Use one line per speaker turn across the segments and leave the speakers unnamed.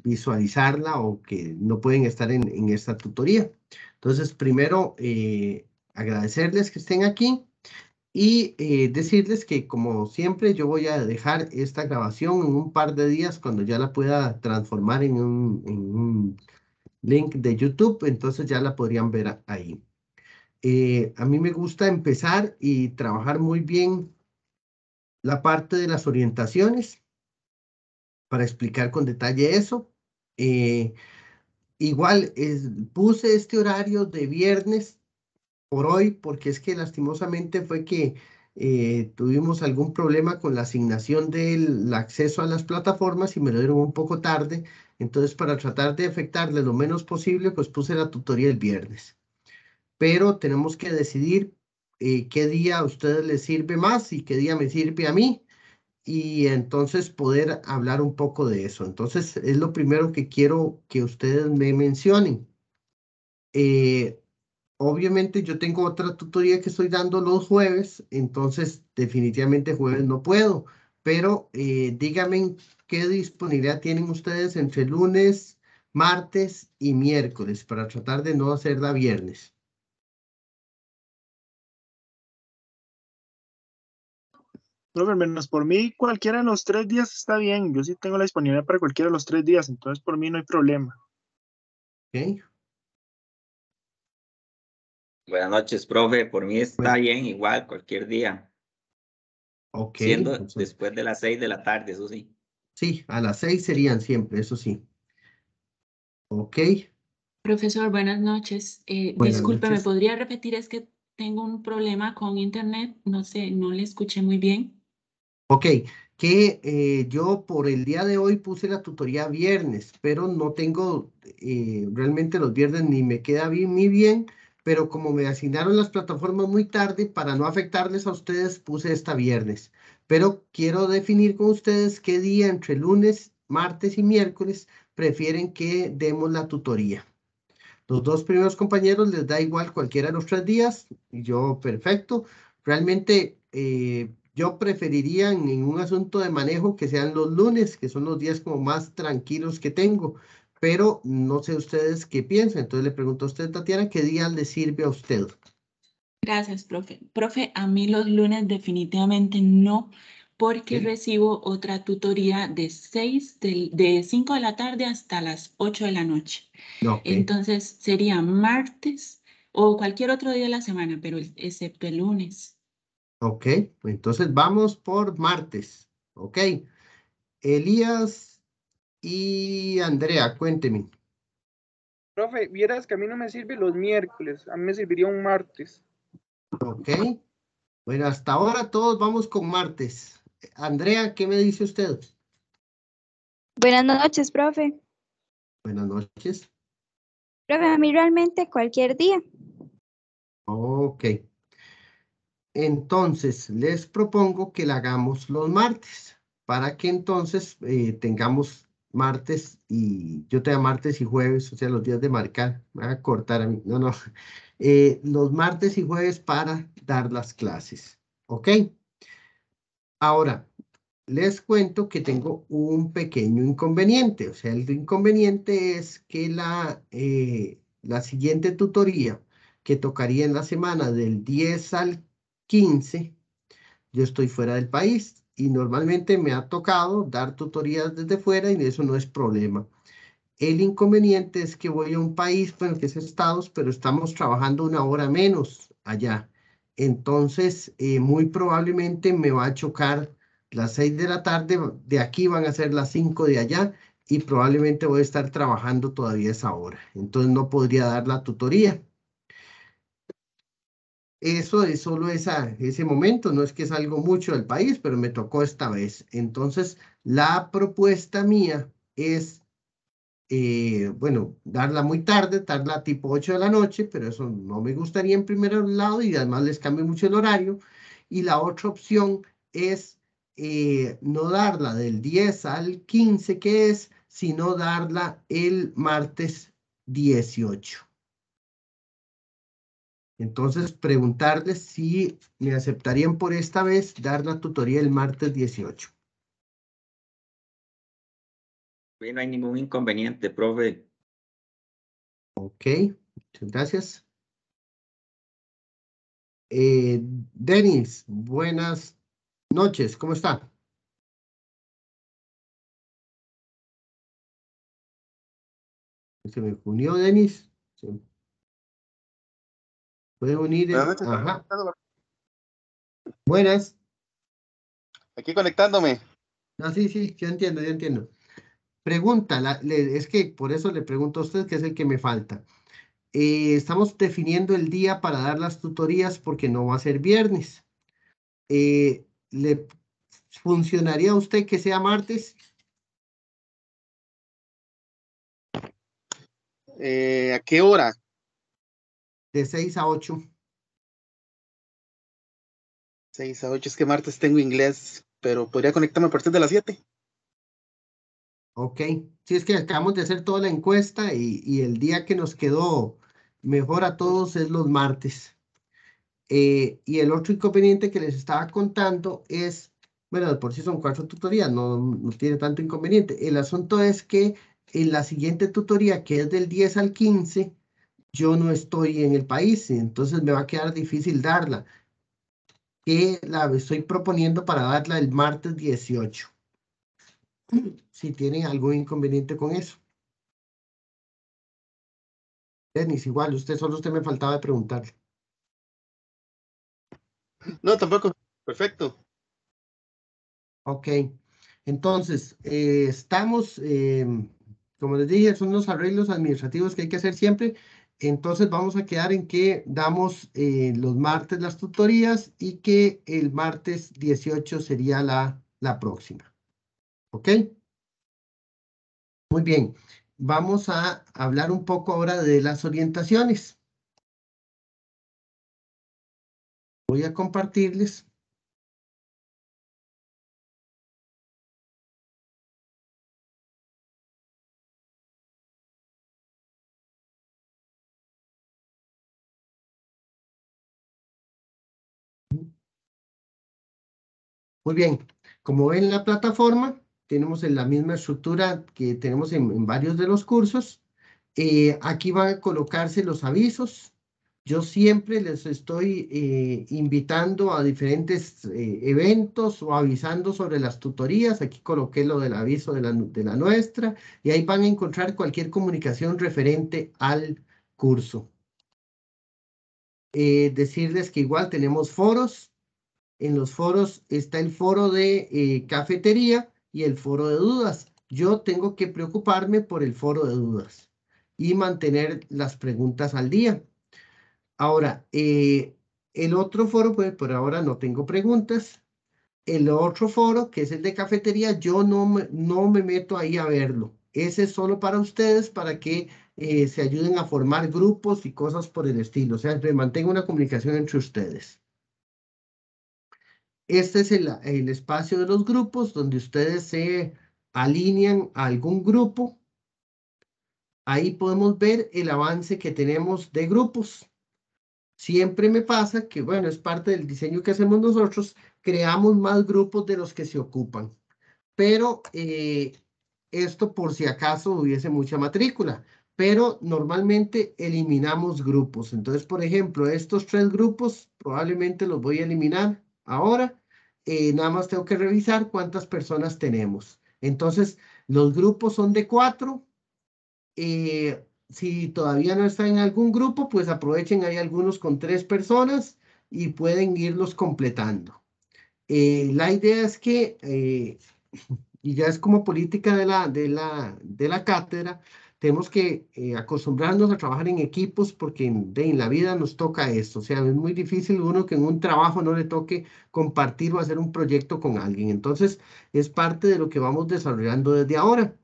visualizarla o que no pueden estar en esta tutoría. Entonces, primero, agradecerles que estén aquí y decirles que, como siempre, yo voy a dejar esta grabación en un par de días cuando ya la pueda transformar en un link de YouTube, entonces ya la podrían ver ahí. A mí me gusta empezar y trabajar muy bien la parte de las orientaciones para explicar con detalle eso. Eh, Igual puse este horario de viernes por hoy porque es que lastimosamente fue que tuvimos algún problema con la asignación del acceso a las plataformas y me lo dieron un poco tarde. Entonces, para tratar de afectarle lo menos posible, pues puse la tutoría el viernes. Pero tenemos que decidir qué día a ustedes les sirve más y qué día me sirve a mí y entonces poder hablar un poco de eso. Entonces, es lo primero que quiero que ustedes me mencionen. Eh, Obviamente yo tengo otra tutoría que estoy dando los jueves, entonces definitivamente jueves no puedo, pero díganme qué disponibilidad tienen ustedes entre lunes, martes y miércoles para tratar de no hacerla viernes.
Profe, menos por mí, cualquiera de los 3 días está bien. Yo sí tengo la disponibilidad para cualquiera de los 3 días, entonces por mí no hay problema.
¿Ok?
Buenas noches, profe. Por mí está
Bueno,
bien, igual, cualquier día,
ok,
siendo
entonces,
después de las 6 de la tarde, eso sí.
sí, a las 6 serían siempre, eso sí. Ok,
Profesor, buenas noches.
buenas
Disculpe, ¿me
noches.
podría repetir? Es que tengo un problema con internet. No sé, no le escuché muy bien.
Ok, que yo por el día de hoy puse la tutoría viernes, pero no tengo realmente los viernes ni me queda bien ni bien, pero como me asignaron las plataformas muy tarde, para no afectarles a ustedes, puse esta viernes. Pero quiero definir con ustedes qué día entre lunes, martes y miércoles prefieren que demos la tutoría. Los dos primeros compañeros les da igual cualquiera de los 3 días, y yo perfecto. Realmente yo preferiría en un asunto de manejo que sean los lunes, que son los días como más tranquilos que tengo, pero no sé ustedes qué piensan. Entonces le pregunto a usted, Tatiana, ¿qué día le sirve a usted?
Gracias, profe. Profe, a mí los lunes definitivamente no, porque
¿Ok?
recibo otra tutoría de 5 de la tarde hasta las 8 de la noche.
Ok,
Entonces sería martes o cualquier otro día de la semana, pero excepto el lunes.
ok. Entonces vamos por martes. Ok. Elías y Andrea, cuénteme.
Profe, vieras que a mí no me sirve los miércoles, a mí me serviría un martes.
Ok. Bueno, hasta ahora todos vamos con martes. Andrea, ¿qué me dice usted?
Buenas noches, profe.
Buenas noches.
Profe, a mí realmente cualquier día.
Ok. Entonces, les propongo que la hagamos los martes, para que entonces tengamos martes y yo tenga martes y jueves, o sea, los días de marcar. Me voy a cortar a mí. No, no. Los martes y jueves para dar las clases. ¿Ok? Ahora, les cuento que tengo un pequeño inconveniente. O sea, el inconveniente es que la siguiente tutoría que tocaría en la semana del 10 al 15, yo estoy fuera del país y normalmente me ha tocado dar tutorías desde fuera y eso no es problema. El inconveniente es que voy a un país, bueno, que es Estados, pero estamos trabajando una hora menos allá. Entonces, muy probablemente me va a chocar las 6 de la tarde, de aquí van a ser las 5 de allá y probablemente voy a estar trabajando todavía esa hora. Entonces, no podría dar la tutoría. Eso es solo ese momento, no es que salgo mucho del país, pero me tocó esta vez. Entonces, la propuesta mía es bueno, darla muy tarde, darla tipo 8 de la noche, pero eso no me gustaría en primer lado y además les cambia mucho el horario. Y la otra opción es no darla del 10 al 15 que es, sino darla el martes 18. Entonces, preguntarles si me aceptarían por esta vez dar la tutoría el martes 18.
Sí, no hay ningún inconveniente, profe.
Ok, muchas gracias. Denis, buenas noches, ¿cómo está? ¿Se me unió Denis? ¿Se puede unir?
Buenas noches.
Ajá. Buenas.
Aquí conectándome.
Ah, sí, sí, yo entiendo, yo entiendo. Pregunta, es que por eso le pregunto a usted, que es el que me falta. Estamos definiendo el día para dar las tutorías porque no va a ser viernes. ¿Le funcionaría a usted que sea martes?
¿A qué hora?
De 6 a 8.
6 a 8, es que martes tengo inglés, pero podría conectarme a partir de las 7.
Ok. Sí, es que acabamos de hacer toda la encuesta y el día que nos quedó mejor a todos es los martes. Y el otro inconveniente que les estaba contando es, bueno, de por sí son 4 tutorías, no tiene tanto inconveniente. El asunto es que en la siguiente tutoría, que es del 10 al 15, yo no estoy en el país, entonces me va a quedar difícil darla. Que la estoy proponiendo para darla el martes 18. Si tienen algún inconveniente con eso. Denis, igual, usted me faltaba de preguntarle.
No, tampoco. Perfecto.
Ok, entonces, estamos, como les dije, son los arreglos administrativos que hay que hacer siempre. Entonces vamos a quedar en que damos los martes las tutorías y que el martes 18 sería la próxima. ¿Ok? Muy bien. Vamos a hablar un poco ahora de las orientaciones. Voy a compartirles. Muy bien, como ven la plataforma, tenemos en la misma estructura que tenemos en varios de los cursos. Aquí van a colocarse los avisos. Yo siempre les estoy invitando a diferentes eventos o avisando sobre las tutorías. Aquí coloqué lo del aviso de la nuestra y ahí van a encontrar cualquier comunicación referente al curso. Decirles que igual tenemos foros. En los foros está el foro de cafetería y el foro de dudas. Yo tengo que preocuparme por el foro de dudas y mantener las preguntas al día. Ahora, el otro foro, pues por ahora no tengo preguntas. El otro foro, que es el de cafetería, yo no me meto ahí a verlo. Ese es solo para ustedes, para que se ayuden a formar grupos y cosas por el estilo. O sea, que mantenga una comunicación entre ustedes. Este es el espacio de los grupos donde ustedes se alinean a algún grupo. Ahí podemos ver el avance que tenemos de grupos. Siempre me pasa que, bueno, es parte del diseño que hacemos nosotros, creamos más grupos de los que se ocupan. Pero esto por si acaso hubiese mucha matrícula. Pero normalmente eliminamos grupos. Entonces, por ejemplo, estos 3 grupos probablemente los voy a eliminar ahora. Nada más tengo que revisar cuántas personas tenemos. Entonces, los grupos son de 4. Si todavía no están en algún grupo, pues aprovechen, hay algunos con 3 personas y pueden irlos completando. La idea es que y ya es como política de la cátedra, tenemos que acostumbrarnos a trabajar en equipos porque en la vida nos toca esto. O sea, es muy difícil uno que en un trabajo no le toque compartir o hacer un proyecto con alguien. Entonces, es parte de lo que vamos desarrollando desde ahora.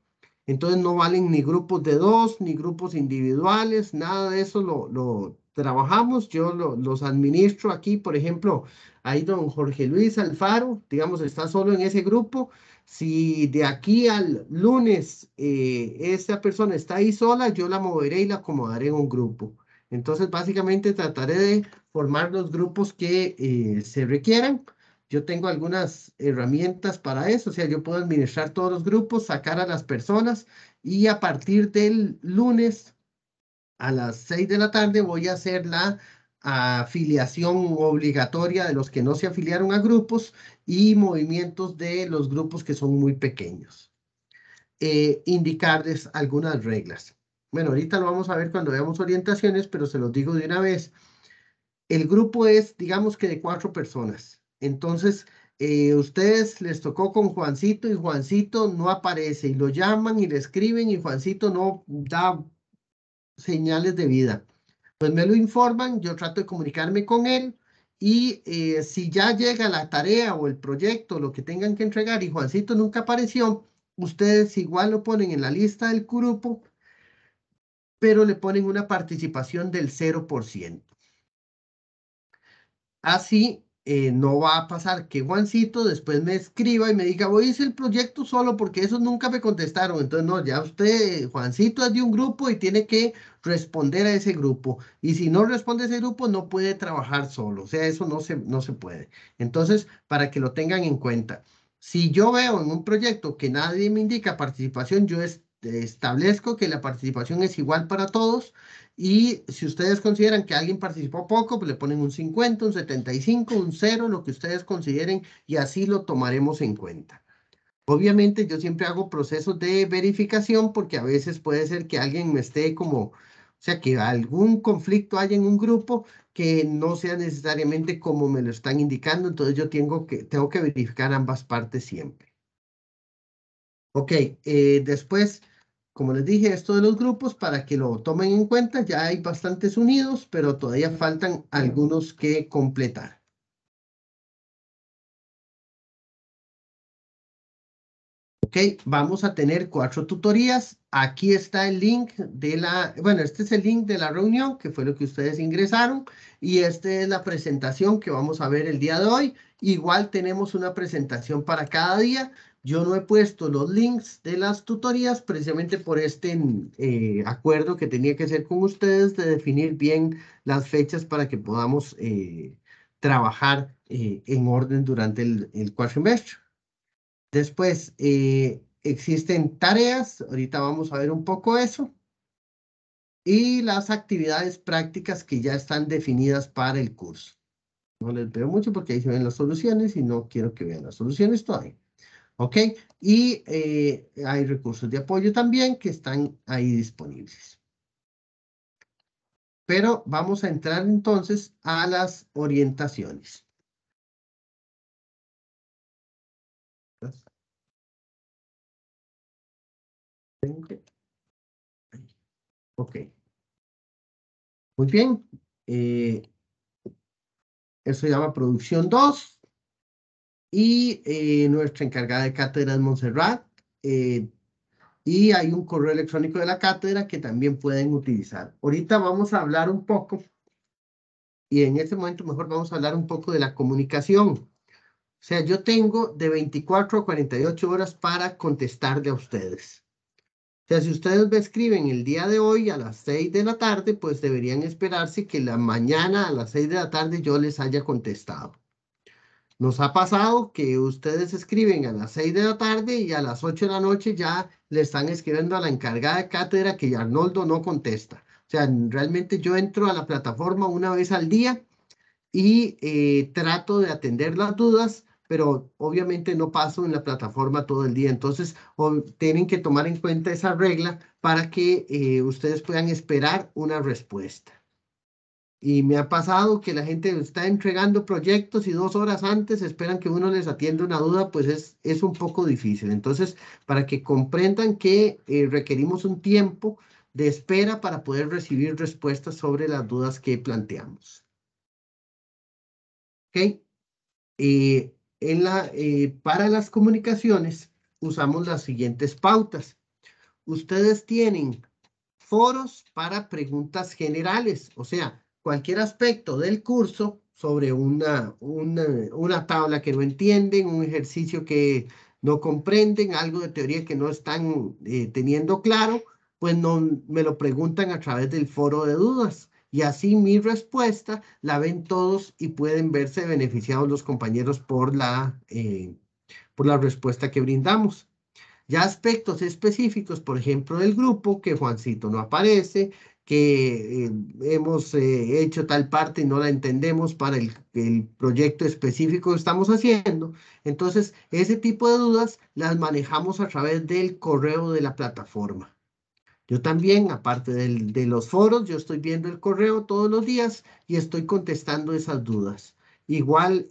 Entonces, no valen ni grupos de 2, ni grupos individuales, nada de eso lo trabajamos. Yo los administro aquí, por ejemplo, ahí don Jorge Luis Alfaro, digamos, está solo en ese grupo. Si de aquí al lunes esta persona está ahí sola, yo la moveré y la acomodaré en un grupo. Entonces, básicamente trataré de formar los grupos que se requieran. yo tengo algunas herramientas para eso. O sea, yo puedo administrar todos los grupos, sacar a las personas y a partir del lunes a las 6 de la tarde voy a hacer la afiliación obligatoria de los que no se afiliaron a grupos y movimientos de los grupos que son muy pequeños. Indicarles algunas reglas. Bueno, ahorita lo vamos a ver cuando veamos orientaciones, pero se los digo de una vez. El grupo es, digamos que de 4 personas. Entonces, ustedes les tocó con Juancito y Juancito no aparece y lo llaman y le escriben y Juancito no da señales de vida. Pues me lo informan, yo trato de comunicarme con él y si ya llega la tarea o el proyecto, lo que tengan que entregar y Juancito nunca apareció, ustedes igual lo ponen en la lista del grupo, pero le ponen una participación del 0%. Así no va a pasar que Juancito después me escriba y me diga, voy a hacer el proyecto solo porque esos nunca me contestaron. Entonces, no, ya usted, Juancito es de un grupo y tiene que responder a ese grupo. Y si no responde a ese grupo, no puede trabajar solo. O sea, eso no se puede. Entonces, para que lo tengan en cuenta. Si yo veo en un proyecto que nadie me indica participación, yo establezco que la participación es igual para todos. Y si ustedes consideran que alguien participó poco, pues le ponen un 50, un 75, un 0, lo que ustedes consideren, y así lo tomaremos en cuenta. Obviamente yo siempre hago procesos de verificación porque a veces puede ser que alguien me esté como, o sea, que algún conflicto haya en un grupo que no sea necesariamente como me lo están indicando, entonces yo tengo que verificar ambas partes siempre. Ok, después... Como les dije, esto de los grupos, para que lo tomen en cuenta, ya hay bastantes unidos, pero todavía faltan algunos que completar. Ok, vamos a tener 4 tutorías. Aquí está el link de bueno, este es el link de la reunión, que fue lo que ustedes ingresaron, y esta es la presentación que vamos a ver el día de hoy. Igual tenemos una presentación para cada día. Yo no he puesto los links de las tutorías precisamente por este acuerdo que tenía que hacer con ustedes de definir bien las fechas para que podamos trabajar en orden durante el cuatrimestre. Después, existen tareas, ahorita vamos a ver un poco eso, y las actividades prácticas que ya están definidas para el curso. No les veo mucho porque ahí se ven las soluciones y no quiero que vean las soluciones todavía. ¿Ok? Y hay recursos de apoyo también que están ahí disponibles. Pero vamos a entrar entonces a las orientaciones. Ok. Muy bien. Eso se llama producción 2. Y nuestra encargada de cátedra es Montserrat. Y hay un correo electrónico de la cátedra que también pueden utilizar. Ahorita vamos a hablar un poco, y en este momento mejor vamos a hablar un poco de la comunicación. O sea, yo tengo de 24 a 48 horas para contestarle a ustedes. O sea, si ustedes me escriben el día de hoy a las 6 de la tarde, pues deberían esperarse que la mañana a las 6 de la tarde yo les haya contestado. Nos ha pasado que ustedes escriben a las 6 de la tarde y a las 8 de la noche ya le están escribiendo a la encargada de cátedra que Arnoldo no contesta. O sea, realmente yo entro a la plataforma una vez al día y trato de atender las dudas, pero obviamente no paso en la plataforma todo el día. Entonces, tienen que tomar en cuenta esa regla para que ustedes puedan esperar una respuesta. Y me ha pasado que la gente está entregando proyectos y 2 horas antes esperan que uno les atienda una duda, pues es un poco difícil. Entonces, para que comprendan que requerimos un tiempo de espera para poder recibir respuestas sobre las dudas que planteamos. ¿Ok? Para las comunicaciones usamos las siguientes pautas. Ustedes tienen foros para preguntas generales, o sea, cualquier aspecto del curso sobre una tabla que no entienden, un ejercicio que no comprenden, algo de teoría que no están teniendo claro, pues no, me lo preguntan a través del foro de dudas. Y así mi respuesta la ven todos y pueden verse beneficiados los compañeros por la respuesta que brindamos. Ya aspectos específicos, por ejemplo, del grupo, que Juancito no aparece, que hemos hecho tal parte y no la entendemos para el proyecto específico que estamos haciendo. Entonces, ese tipo de dudas las manejamos a través del correo de la plataforma. Yo también, aparte de los foros, yo estoy viendo el correo todos los días y estoy contestando esas dudas. Igual,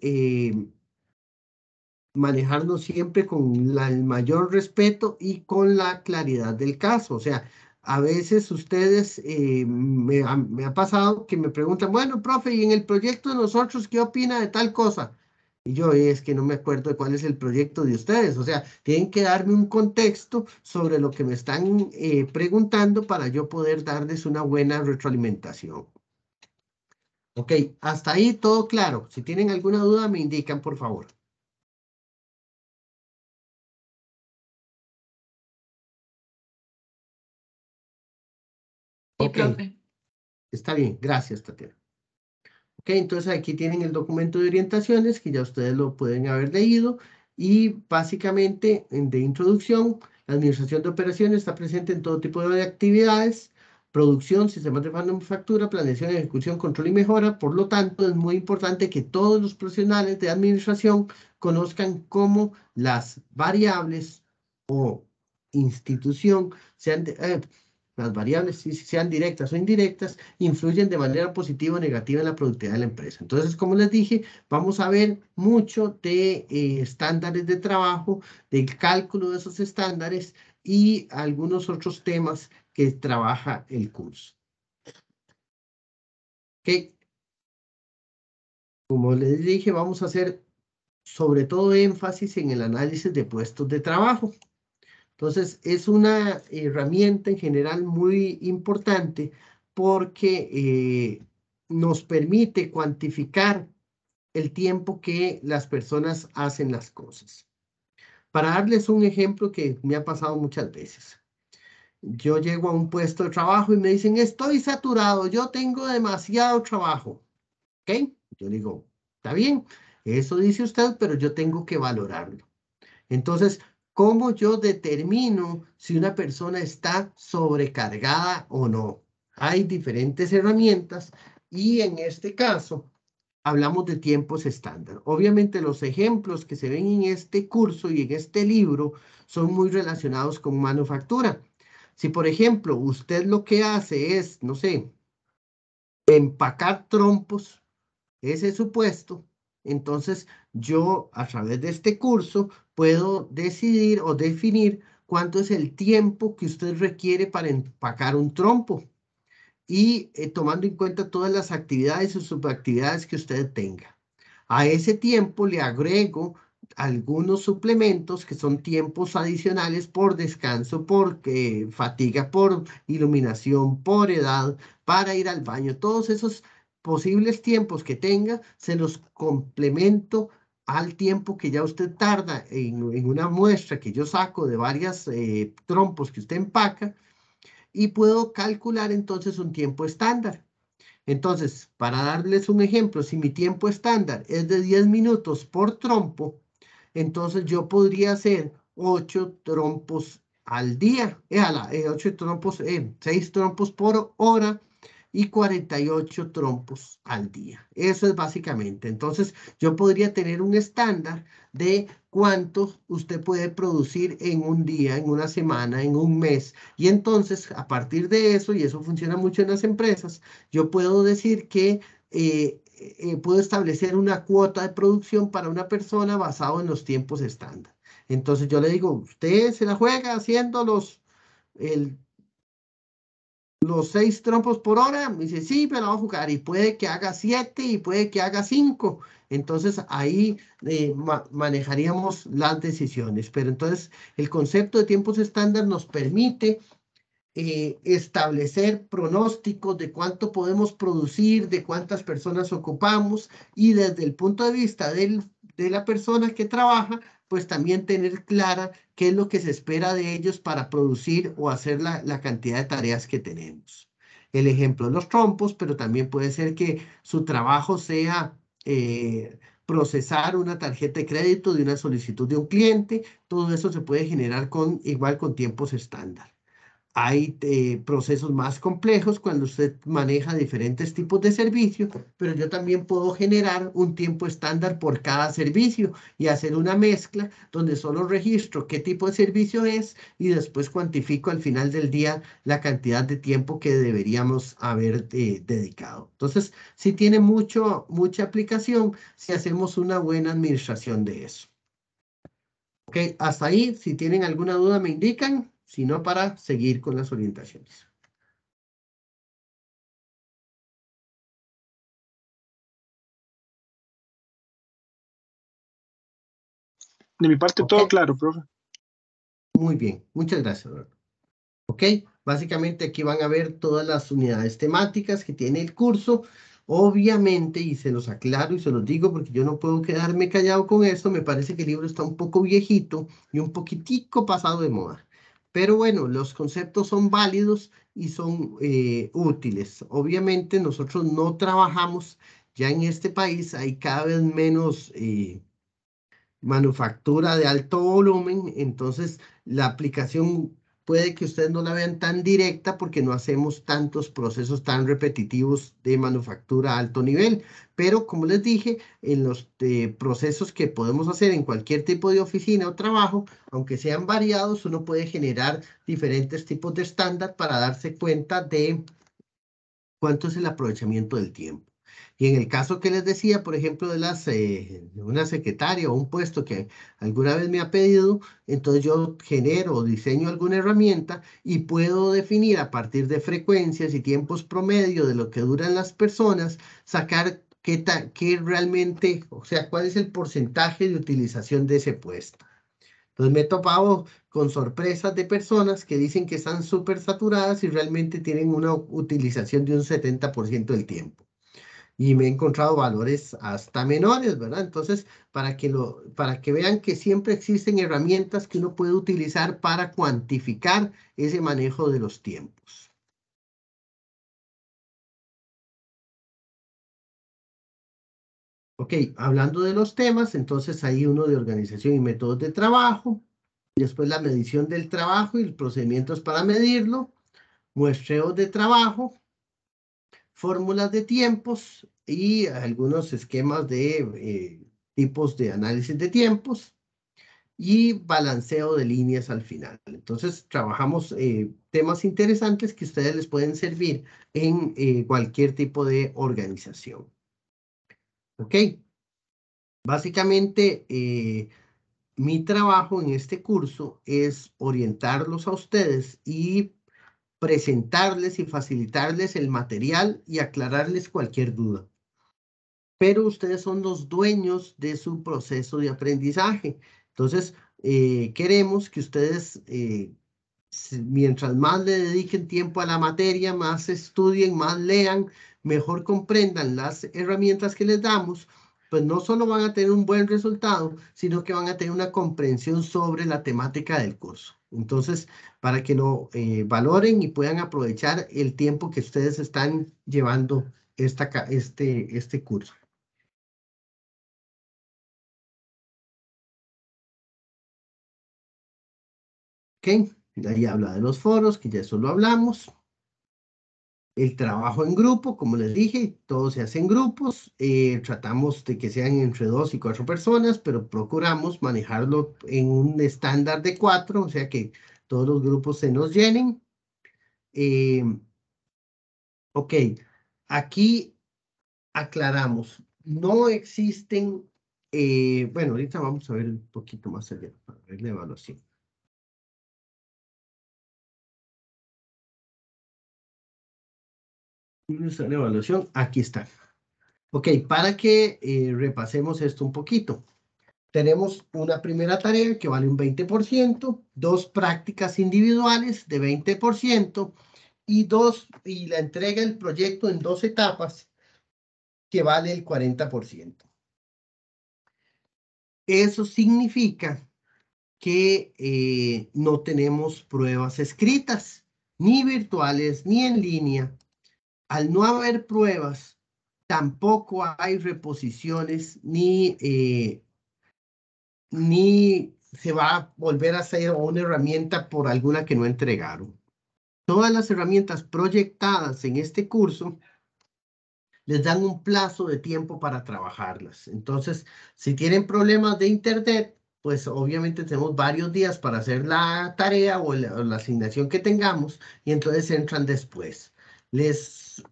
manejarnos siempre con el mayor respeto y con la claridad del caso. O sea, a veces ustedes, me ha pasado que me preguntan, bueno, profe, ¿y en el proyecto de nosotros qué opina de tal cosa? Y yo, es que no me acuerdo de cuál es el proyecto de ustedes. O sea, tienen que darme un contexto sobre lo que me están preguntando para yo poder darles una buena retroalimentación. Ok, hasta ahí todo claro. Si tienen alguna duda, me indican, por favor.
Sí,
Ok,
profe.
está bien. Gracias, Tatiana. Ok, entonces aquí tienen el documento de orientaciones que ya ustedes lo pueden haber leído y básicamente de introducción, la administración de operaciones está presente en todo tipo de actividades, producción, sistemas de manufactura, planeación, ejecución, control y mejora. Por lo tanto, es muy importante que todos los profesionales de administración conozcan cómo las variables o institución sean las variables, si sean directas o indirectas, influyen de manera positiva o negativa en la productividad de la empresa. Entonces, como les dije, vamos a ver mucho de estándares de trabajo, del cálculo de esos estándares y algunos otros temas que trabaja el curso. Ok, como les dije, vamos a hacer sobre todo énfasis en el análisis de puestos de trabajo. Entonces, es una herramienta en general muy importante porque nos permite cuantificar el tiempo que las personas hacen las cosas. Para darles un ejemplo que me ha pasado muchas veces. Yo llego a un puesto de trabajo y me dicen, estoy saturado, yo tengo demasiado trabajo. ¿Ok? Yo digo, está bien, eso dice usted, pero yo tengo que valorarlo. Entonces, ¿cómo yo determino si una persona está sobrecargada o no? Hay diferentes herramientas y en este caso hablamos de tiempos estándar. Obviamente los ejemplos que se ven en este curso y en este libro son muy relacionados con manufactura. Si, por ejemplo, usted lo que hace es, no sé, empacar trompos, ese es su puesto, entonces yo a través de este curso puedo decidir o definir cuánto es el tiempo que usted requiere para empacar un trompo y tomando en cuenta todas las actividades o subactividades que usted tenga. A ese tiempo le agrego algunos suplementos que son tiempos adicionales por descanso, por fatiga, por iluminación, por edad, para ir al baño. Todos esos posibles tiempos que tenga, se los complemento al tiempo que ya usted tarda en una muestra que yo saco de varias trompos que usted empaca y puedo calcular entonces un tiempo estándar. Entonces, para darles un ejemplo, si mi tiempo estándar es de 10 minutos por trompo, entonces yo podría hacer 8 trompos al día, 8 trompos, 6 trompos por hora y 48 trompos al día. Eso es básicamente. Entonces, yo podría tener un estándar de cuánto usted puede producir en un día, en una semana, en un mes. Y entonces, a partir de eso, y eso funciona mucho en las empresas, yo puedo decir que puedo establecer una cuota de producción para una persona basado en los tiempos estándar. Entonces yo le digo, usted se la juega haciendo los 6 trompos por hora. Me dice, sí, pero vamos a jugar. Y puede que haga 7 y puede que haga 5. Entonces ahí manejaríamos las decisiones. Pero entonces el concepto de tiempos estándar nos permite establecer pronósticos de cuánto podemos producir, de cuántas personas ocupamos y desde el punto de vista de la persona que trabaja, pues también tener clara qué es lo que se espera de ellos para producir o hacer la cantidad de tareas que tenemos. el ejemplo de los trompos, pero también puede ser que su trabajo sea procesar una tarjeta de crédito de una solicitud de un cliente. Todo eso se puede generar igual con tiempos estándar. Hay procesos más complejos cuando usted maneja diferentes tipos de servicios, pero yo también puedo generar un tiempo estándar por cada servicio y hacer una mezcla donde solo registro qué tipo de servicio es y después cuantifico al final del día la cantidad de tiempo que deberíamos haber dedicado. Entonces, sí tiene mucha aplicación si hacemos una buena administración de eso. Ok, hasta ahí, si tienen alguna duda me indican, si no, para seguir con las orientaciones.
De mi parte,
Ok.
todo claro, profe.
Muy bien, muchas gracias, Roberto. Ok, básicamente aquí van a ver todas las unidades temáticas que tiene el curso. Obviamente, y se los aclaro y se los digo porque yo no puedo quedarme callado con esto, me parece que el libro está un poco viejito y un poquitico pasado de moda. Pero bueno, los conceptos son válidos y son útiles. Obviamente nosotros no trabajamos, ya en este país hay cada vez menos manufactura de alto volumen, entonces la aplicación puede que ustedes no la vean tan directa porque no hacemos tantos procesos tan repetitivos de manufactura a alto nivel, pero como les dije, en los procesos que podemos hacer en cualquier tipo de oficina o trabajo, aunque sean variados, uno puede generar diferentes tipos de estándar para darse cuenta de cuánto es el aprovechamiento del tiempo. Y en el caso que les decía, por ejemplo, de una secretaria o un puesto que alguna vez me ha pedido, entonces yo genero o diseño alguna herramienta y puedo definir a partir de frecuencias y tiempos promedio de lo que duran las personas, sacar qué realmente, o sea, cuál es el porcentaje de utilización de ese puesto. Entonces me he topado con sorpresas de personas que dicen que están súper saturadas y realmente tienen una utilización de un 70% del tiempo. Y me he encontrado valores hasta menores, ¿verdad? Entonces, para que vean que siempre existen herramientas que uno puede utilizar para cuantificar ese manejo de los tiempos. Ok, hablando de los temas, entonces hay uno de organización y métodos de trabajo. Después la medición del trabajo y los procedimientos para medirlo, muestreos de trabajo, fórmulas de tiempos y algunos esquemas de tipos de análisis de tiempos y balanceo de líneas al final. Entonces trabajamos temas interesantes que ustedes les pueden servir en cualquier tipo de organización. Ok, básicamente mi trabajo en este curso es orientarlos a ustedes y presentarles y facilitarles el material y aclararles cualquier duda. Pero ustedes son los dueños de su proceso de aprendizaje. Entonces, queremos que ustedes, mientras más le dediquen tiempo a la materia, más estudien, más lean, mejor comprendan las herramientas que les damos, pues no solo van a tener un buen resultado, sino que van a tener una comprensión sobre la temática del curso. Entonces, para que lo valoren y puedan aprovechar el tiempo que ustedes están llevando este curso. Ok, ahí habla de los foros, que ya eso lo hablamos. El trabajo en grupo, como les dije, todo se hace en grupos. Tratamos de que sean entre 2 y 4 personas, pero procuramos manejarlo en un estándar de 4, o sea que todos los grupos se nos llenen. Ok, aquí aclaramos, no existen, bueno, ahorita vamos a ver un poquito más allá para ver la evaluación. La evaluación, aquí está. Ok, para que repasemos esto un poquito. Tenemos una primera tarea que vale un 20%, 2 prácticas individuales de 20% y la entrega del proyecto en 2 etapas que vale el 40%. Eso significa que no tenemos pruebas escritas, ni virtuales, ni en línea. al no haber pruebas, tampoco hay reposiciones ni se va a volver a hacer una herramienta por alguna que no entregaron. Todas las herramientas proyectadas en este curso les dan un plazo de tiempo para trabajarlas. Entonces, si tienen problemas de internet, pues obviamente tenemos varios días para hacer la tarea o la asignación que tengamos y entonces entran después. Les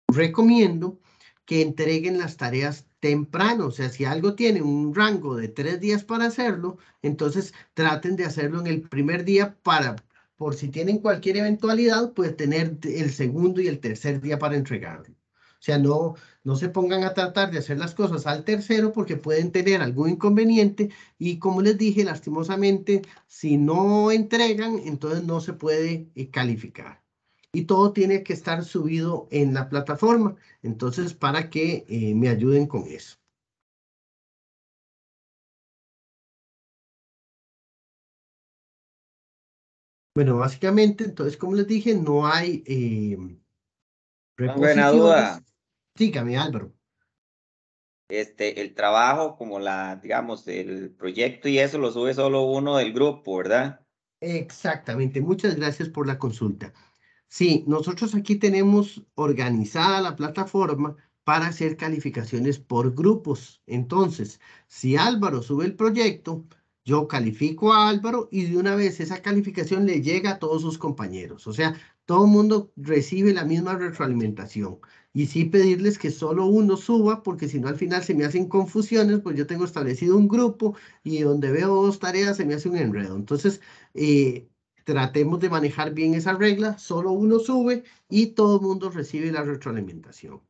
recomiendo que entreguen las tareas temprano. O sea, si algo tiene un rango de 3 días para hacerlo, entonces traten de hacerlo en el primer día por si tienen cualquier eventualidad, pues tener el segundo y el tercer día para entregarlo. O sea, no se pongan a tratar de hacer las cosas al tercero porque pueden tener algún inconveniente y como les dije, lastimosamente, si no entregan, entonces no se puede calificar. Y todo tiene que estar subido en la plataforma. Entonces, para que me ayuden con eso. Bueno, básicamente, entonces, como les dije, no hay
Una buena
reposiciones.
duda.
Dígame, Álvaro.
El trabajo, como digamos, el proyecto y eso lo sube solo uno del grupo, ¿verdad?
Exactamente. Muchas gracias por la consulta. Sí, nosotros aquí tenemos organizada la plataforma para hacer calificaciones por grupos. Entonces, si Álvaro sube el proyecto, yo califico a Álvaro y de una vez esa calificación le llega a todos sus compañeros. O sea, todo el mundo recibe la misma retroalimentación. Y sí pedirles que solo uno suba, porque si no al final se me hacen confusiones, pues yo tengo establecido un grupo y donde veo 2 tareas se me hace un enredo. Entonces, tratemos de manejar bien esa regla, solo uno sube y todo el mundo recibe la retroalimentación.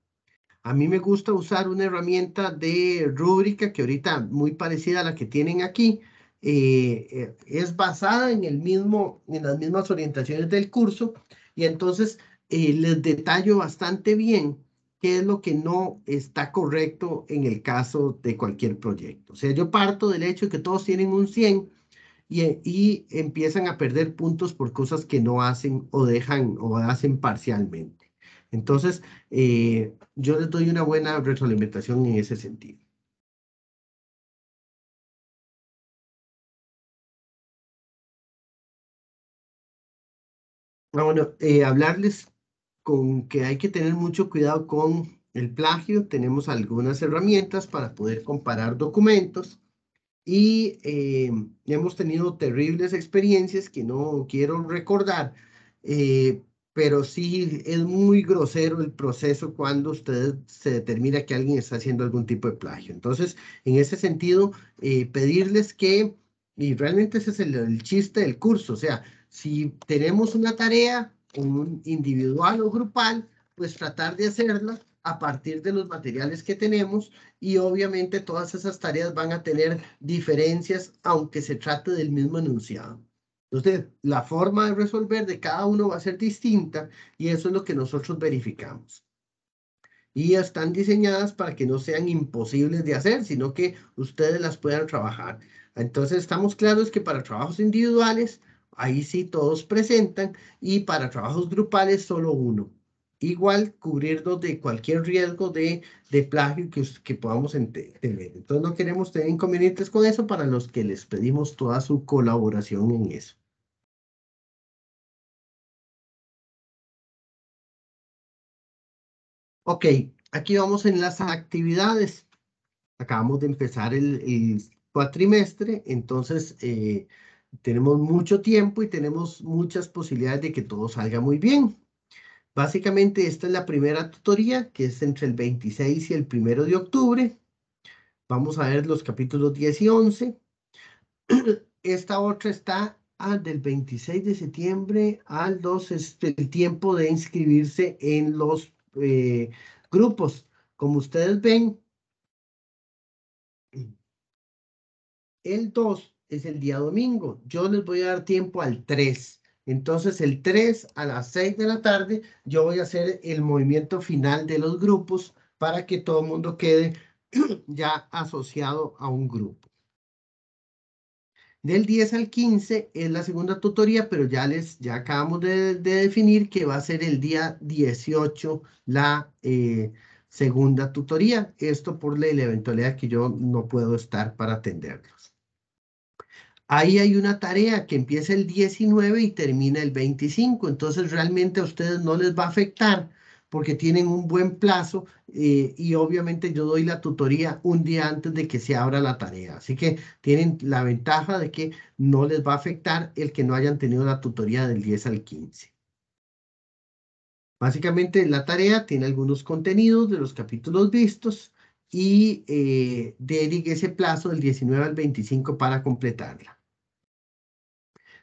A mí me gusta usar una herramienta de rúbrica que ahorita muy parecida a la que tienen aquí. Es basada en las mismas orientaciones del curso y entonces les detallo bastante bien qué es lo que no está correcto en el caso de cualquier proyecto. O sea, yo parto del hecho de que todos tienen un 100 y empiezan a perder puntos por cosas que no hacen o dejan o hacen parcialmente. Entonces, yo les doy una buena retroalimentación en ese sentido. Bueno, hablarles con que hay que tener mucho cuidado con el plagio. Tenemos algunas herramientas para poder comparar documentos. Y hemos tenido terribles experiencias que no quiero recordar, pero sí es muy grosero el proceso cuando usted se determina que alguien está haciendo algún tipo de plagio. Entonces, en ese sentido, pedirles que, y realmente ese es el chiste del curso, o sea, si tenemos una tarea, un individual o grupal, pues tratar de hacerla a partir de los materiales que tenemos y obviamente todas esas tareas van a tener diferencias aunque se trate del mismo enunciado. Entonces, la forma de resolver de cada uno va a ser distinta y eso es lo que nosotros verificamos. Y están diseñadas para que no sean imposibles de hacer, sino que ustedes las puedan trabajar. Entonces, estamos claros que para trabajos individuales, ahí sí todos presentan y para trabajos grupales solo uno. Igual cubrirnos de cualquier riesgo de plagio que podamos tener. Entonces no queremos tener inconvenientes con eso para los que les pedimos toda su colaboración en eso. Ok, aquí vamos en las actividades. Acabamos de empezar el cuatrimestre, entonces tenemos mucho tiempo y tenemos muchas posibilidades de que todo salga muy bien. Básicamente esta es la primera tutoría, que es entre el 26 y el 1 de octubre. Vamos a ver los capítulos 10 y 11. Esta otra está del 26 de septiembre al 2, es el tiempo de inscribirse en los grupos. Como ustedes ven, el 2 es el día domingo. Yo les voy a dar tiempo al 3. Entonces, el 3 a las 6 de la tarde, yo voy a hacer el movimiento final de los grupos para que todo el mundo quede ya asociado a un grupo. Del 10 al 15 es la segunda tutoría, pero ya acabamos de definir que va a ser el día 18 la segunda tutoría. Esto por la eventualidad que yo no puedo estar para atenderlos. Ahí hay una tarea que empieza el 19 y termina el 25. Entonces realmente a ustedes no les va a afectar porque tienen un buen plazo y obviamente yo doy la tutoría un día antes de que se abra la tarea. Así que tienen la ventaja de que no les va a afectar el que no hayan tenido la tutoría del 10 al 15. Básicamente la tarea tiene algunos contenidos de los capítulos vistos y dedique ese plazo del 19 al 25 para completarla.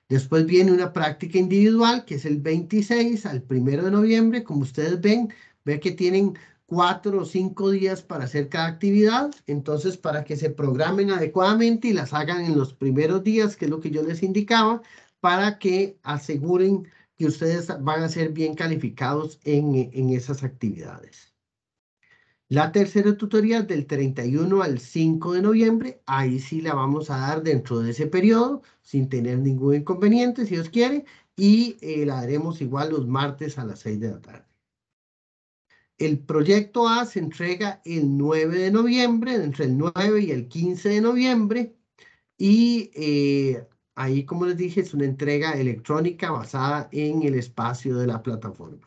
Después viene una práctica individual, que es el 26 al 1 de noviembre. Como ustedes ven que tienen 4 o 5 días para hacer cada actividad. Entonces, para que se programen adecuadamente y las hagan en los primeros días, que es lo que yo les indicaba, para que aseguren que ustedes van a ser bien calificados en esas actividades. La tercera tutoría del 31 al 5 de noviembre, ahí sí la vamos a dar dentro de ese periodo, sin tener ningún inconveniente, si Dios quiere, y la haremos igual los martes a las 6 de la tarde. El proyecto A se entrega el 9 de noviembre, entre el 9 y el 15 de noviembre, y ahí, como les dije, es una entrega electrónica basada en el espacio de la plataforma.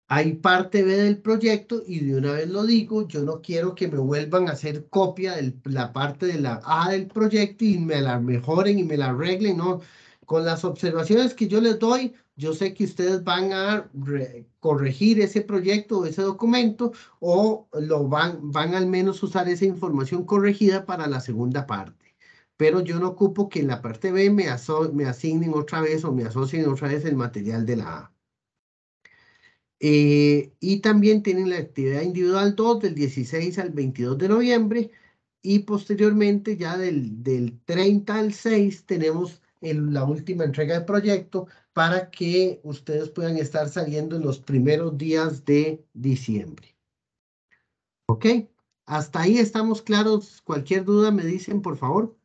Hay parte B del proyecto y de una vez lo digo, yo no quiero que me vuelvan a hacer copia de la parte de la A del proyecto y me la mejoren y me la arreglen, no. Con las observaciones que yo les doy, yo sé que ustedes van a corregir ese proyecto o ese documento o van al menos usar esa información corregida para la segunda parte. Pero yo no ocupo que en la parte B me asignen otra vez o me asocien otra vez el material de la A. Y también tienen la actividad individual 2 del 16 al 22 de noviembre y posteriormente ya del 30 al 6 tenemos la última entrega del proyecto para que ustedes puedan estar saliendo en los primeros días de diciembre. ¿Ok? Hasta ahí estamos claros. Cualquier duda me dicen, por favor.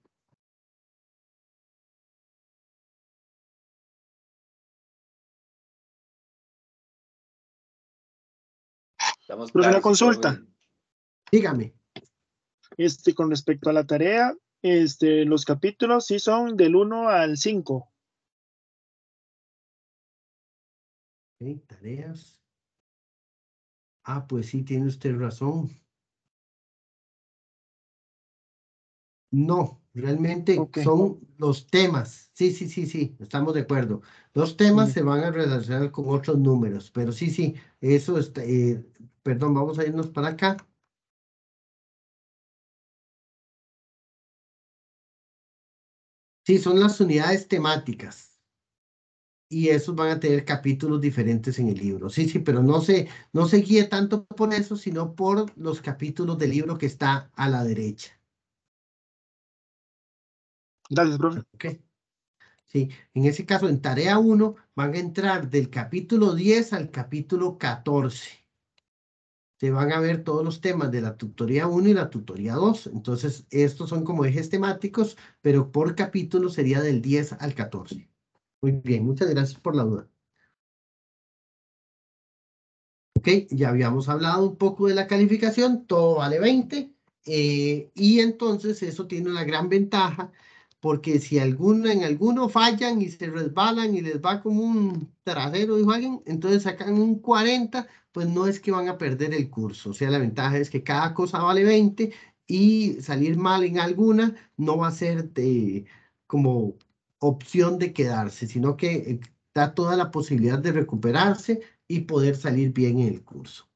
Estamos
Profe, una
claros,
consulta.
profe.
Dígame.
Con respecto a la tarea, los capítulos sí son del 1 al 5.
Ok, tareas. Ah, pues sí, tiene usted razón. No, realmente
Ok.
son los temas. Sí, estamos de acuerdo. Los temas se van a relacionar con otros números, pero sí, eso está, perdón, vamos a irnos para acá. Sí, son las unidades temáticas y esos van a tener capítulos diferentes en el libro. Sí, pero no se guíe tanto por eso, sino por los capítulos del libro que está a la derecha.
Gracias, profe.
¿Ok? Sí, en ese caso, en tarea 1 van a entrar del capítulo 10 al capítulo 14. Se van a ver todos los temas de la tutoría 1 y la tutoría 2. Entonces, estos son como ejes temáticos, pero por capítulo sería del 10 al 14. Muy bien, muchas gracias por la duda. Ok, ya habíamos hablado un poco de la calificación, todo vale 20. Y entonces eso tiene una gran ventaja, porque si en alguno fallan y se resbalan y les va como un trasero, dijo alguien, entonces sacan un 40, pues no es que van a perder el curso. O sea, la ventaja es que cada cosa vale 20 y salir mal en alguna no va a ser como opción de quedarse, sino que da toda la posibilidad de recuperarse y poder salir bien en el curso.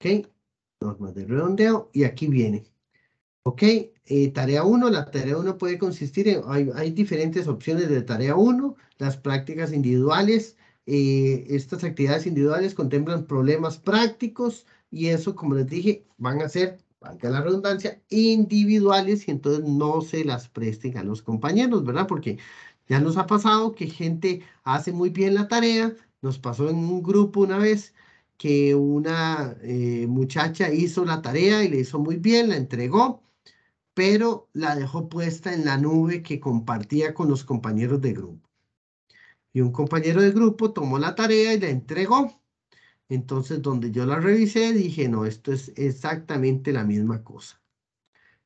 ¿Ok? Normas de redondeo y aquí viene. ¿Ok? Tarea 1. La tarea 1 puede consistir en, hay diferentes opciones de tarea 1. Las prácticas individuales. Estas actividades individuales contemplan problemas prácticos y eso, como les dije, van a ser, valga la redundancia, individuales y entonces no se las presten a los compañeros, ¿verdad? Porque ya nos ha pasado que gente hace muy bien la tarea, nos pasó en un grupo una vez que una muchacha hizo la tarea y le hizo muy bien, la entregó, pero la dejó puesta en la nube que compartía con los compañeros de grupo. Y un compañero de grupo tomó la tarea y la entregó. Entonces, donde yo la revisé, dije, no, esto es exactamente la misma cosa.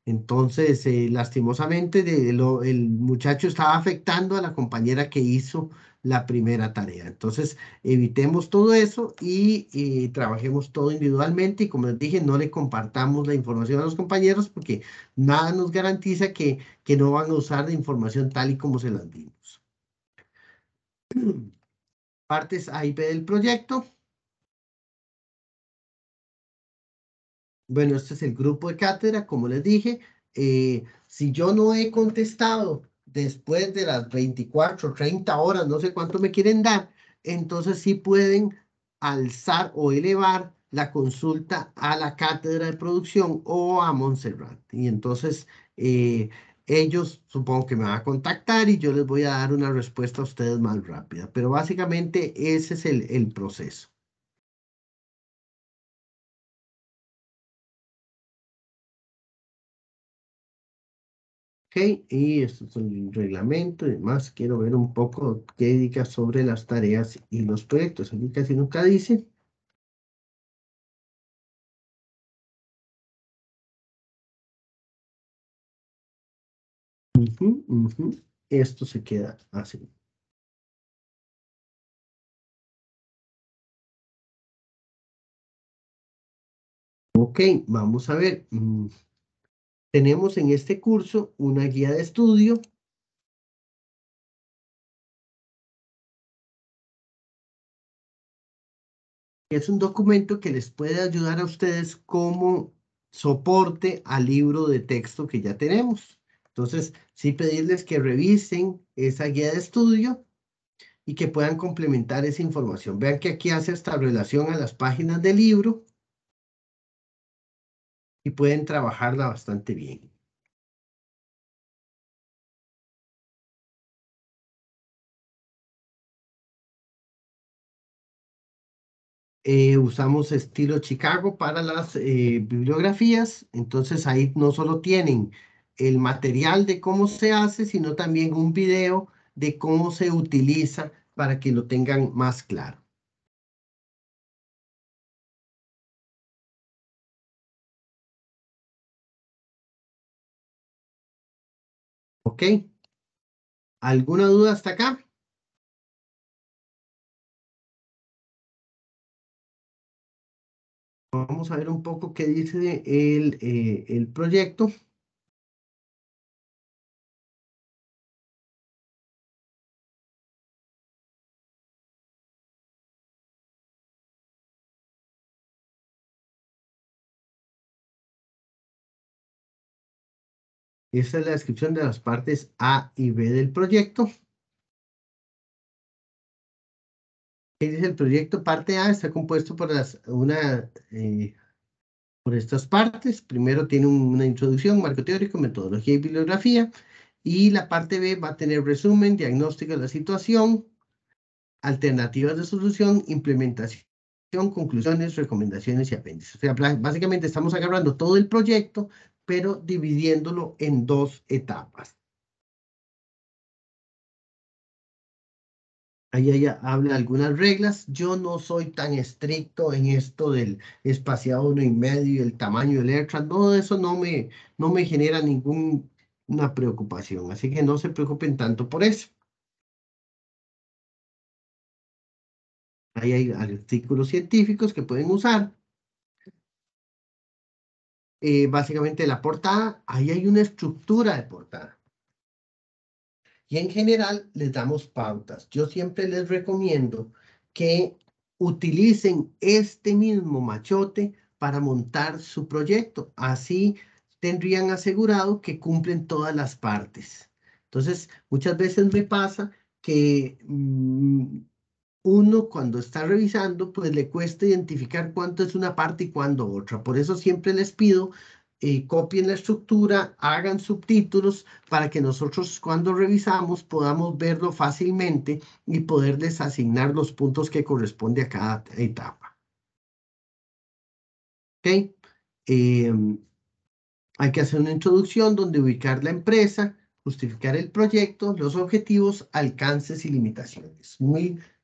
Entonces, lastimosamente, el muchacho estaba afectando a la compañera que hizo la primera tarea. Entonces, evitemos todo eso y trabajemos todo individualmente. Y como les dije, no le compartamos la información a los compañeros porque nada nos garantiza que no van a usar la información tal y como se las dimos. Partes A y B del proyecto. Bueno, este es el grupo de cátedra, como les dije. Si yo no he contestado después de las 24, 30 horas, no sé cuánto me quieren dar, entonces sí pueden alzar o elevar la consulta a la cátedra de producción o a Montserrat. Y entonces ellos supongo que me van a contactar y yo les voy a dar una respuesta a ustedes más rápida. Pero básicamente ese es el proceso. Ok, y esto es el reglamento y demás. Quiero ver un poco qué diga sobre las tareas y los proyectos. Aquí casi nunca dice. Esto se queda así. Ok, vamos a ver. Tenemos en este curso una guía de estudio. Es un documento que les puede ayudar a ustedes como soporte al libro de texto que ya tenemos. Entonces, sí pedirles que revisen esa guía de estudio y que puedan complementar esa información. Vean que aquí hace esta relación a las páginas del libro y pueden trabajarla bastante bien. Usamos estilo Chicago para las bibliografías, entonces ahí no solo tienen el material de cómo se hace, sino también un video de cómo se utiliza para que lo tengan más claro. ¿Ok? ¿Alguna duda hasta acá? Vamos a ver un poco qué dice el proyecto. Esta es la descripción de las partes A y B del proyecto. ¿Qué dice el proyecto? Parte A está compuesto por por estas partes. Primero tiene una introducción, marco teórico, metodología y bibliografía. Y la parte B va a tener resumen, diagnóstico de la situación, alternativas de solución, implementación, conclusiones, recomendaciones y apéndices. O sea, básicamente estamos agarrando todo el proyecto, pero dividiéndolo en dos etapas. Ahí ella habla de algunas reglas. Yo no soy tan estricto en esto del espaciado 1,5 y el tamaño de letra. Todo eso no me genera ninguna preocupación. Así que no se preocupen tanto por eso. Ahí hay artículos científicos que pueden usar. Básicamente la portada. Ahí hay una estructura de portada. Y en general les damos pautas. Yo siempre les recomiendo que utilicen este mismo machote para montar su proyecto. Así tendrían asegurado que cumplen todas las partes. Entonces, muchas veces me pasa que uno cuando está revisando, pues le cuesta identificar cuánto es una parte y cuándo otra. Por eso siempre les pido, copien la estructura, hagan subtítulos para que nosotros cuando revisamos podamos verlo fácilmente y poderles asignar los puntos que corresponde a cada etapa. ¿Ok? Hay que hacer una introducción donde ubicar la empresa, justificar el proyecto, los objetivos, alcances y limitaciones.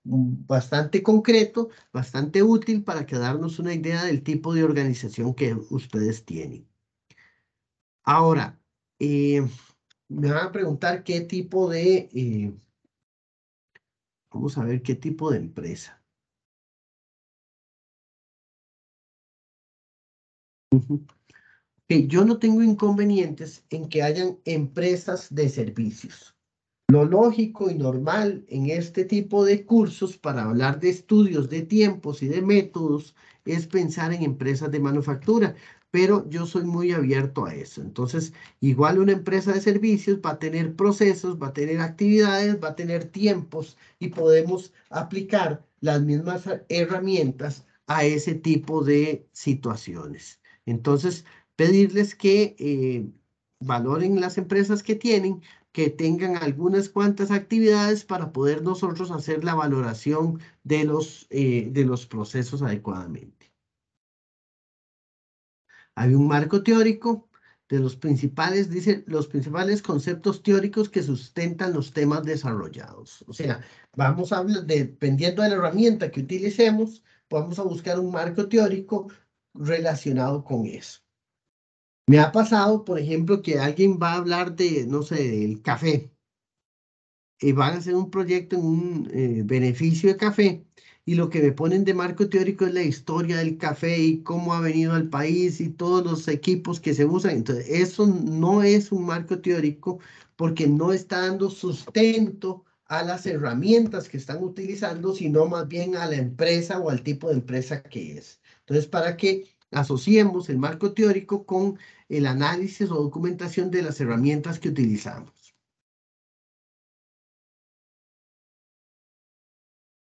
Bastante concreto, bastante útil para que darnos una idea del tipo de organización que ustedes tienen. Ahora, me van a preguntar qué tipo de, vamos a ver qué tipo de empresa. Yo no tengo inconvenientes en que hayan empresas de servicios. Lo lógico y normal en este tipo de cursos para hablar de estudios de tiempos y de métodos es pensar en empresas de manufactura, pero yo soy muy abierto a eso. Entonces, igual una empresa de servicios va a tener procesos, va a tener actividades, va a tener tiempos y podemos aplicar las mismas herramientas a ese tipo de situaciones. Entonces, pedirles que valoren las empresas que tienen, que tengan algunas cuantas actividades para poder nosotros hacer la valoración de los procesos adecuadamente. Hay un marco teórico de los principales, dice, los principales conceptos teóricos que sustentan los temas desarrollados. O sea, vamos a hablar, dependiendo de la herramienta que utilicemos, vamos a buscar un marco teórico relacionado con eso. Me ha pasado, por ejemplo, que alguien va a hablar de, no sé, del café. Y van a hacer un proyecto en un beneficio de café y lo que me ponen de marco teórico es la historia del café y cómo ha venido al país y todos los equipos que se usan. Entonces, eso no es un marco teórico porque no está dando sustento a las herramientas que están utilizando, sino más bien a la empresa o al tipo de empresa que es. Entonces, para que asociemos el marco teórico con el análisis o documentación de las herramientas que utilizamos.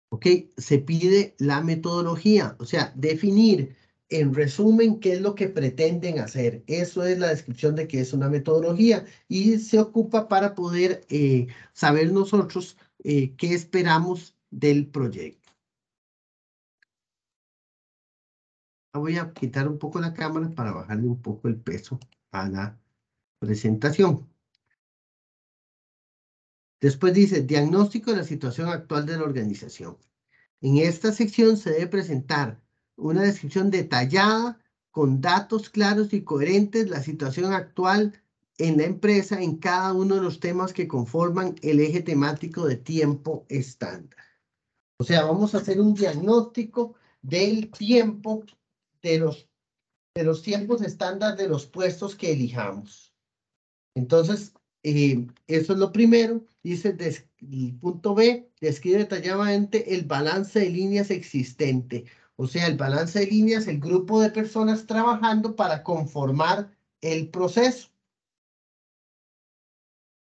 ¿Ok? Se pide la metodología, o sea, definir en resumen qué es lo que pretenden hacer. Eso es la descripción de qué es una metodología y se ocupa para poder saber nosotros qué esperamos del proyecto. Voy a quitar un poco la cámara para bajarle un poco el peso a la presentación. Después dice, diagnóstico de la situación actual de la organización. En esta sección se debe presentar una descripción detallada con datos claros y coherentes de la situación actual en la empresa en cada uno de los temas que conforman el eje temático de tiempo estándar. O sea, vamos a hacer un diagnóstico del tiempo de los tiempos estándar de los puestos que elijamos. Entonces, eso es lo primero. Dice, el punto B, describe detalladamente el balance de líneas existente. O sea, el balance de líneas, el grupo de personas trabajando para conformar el proceso.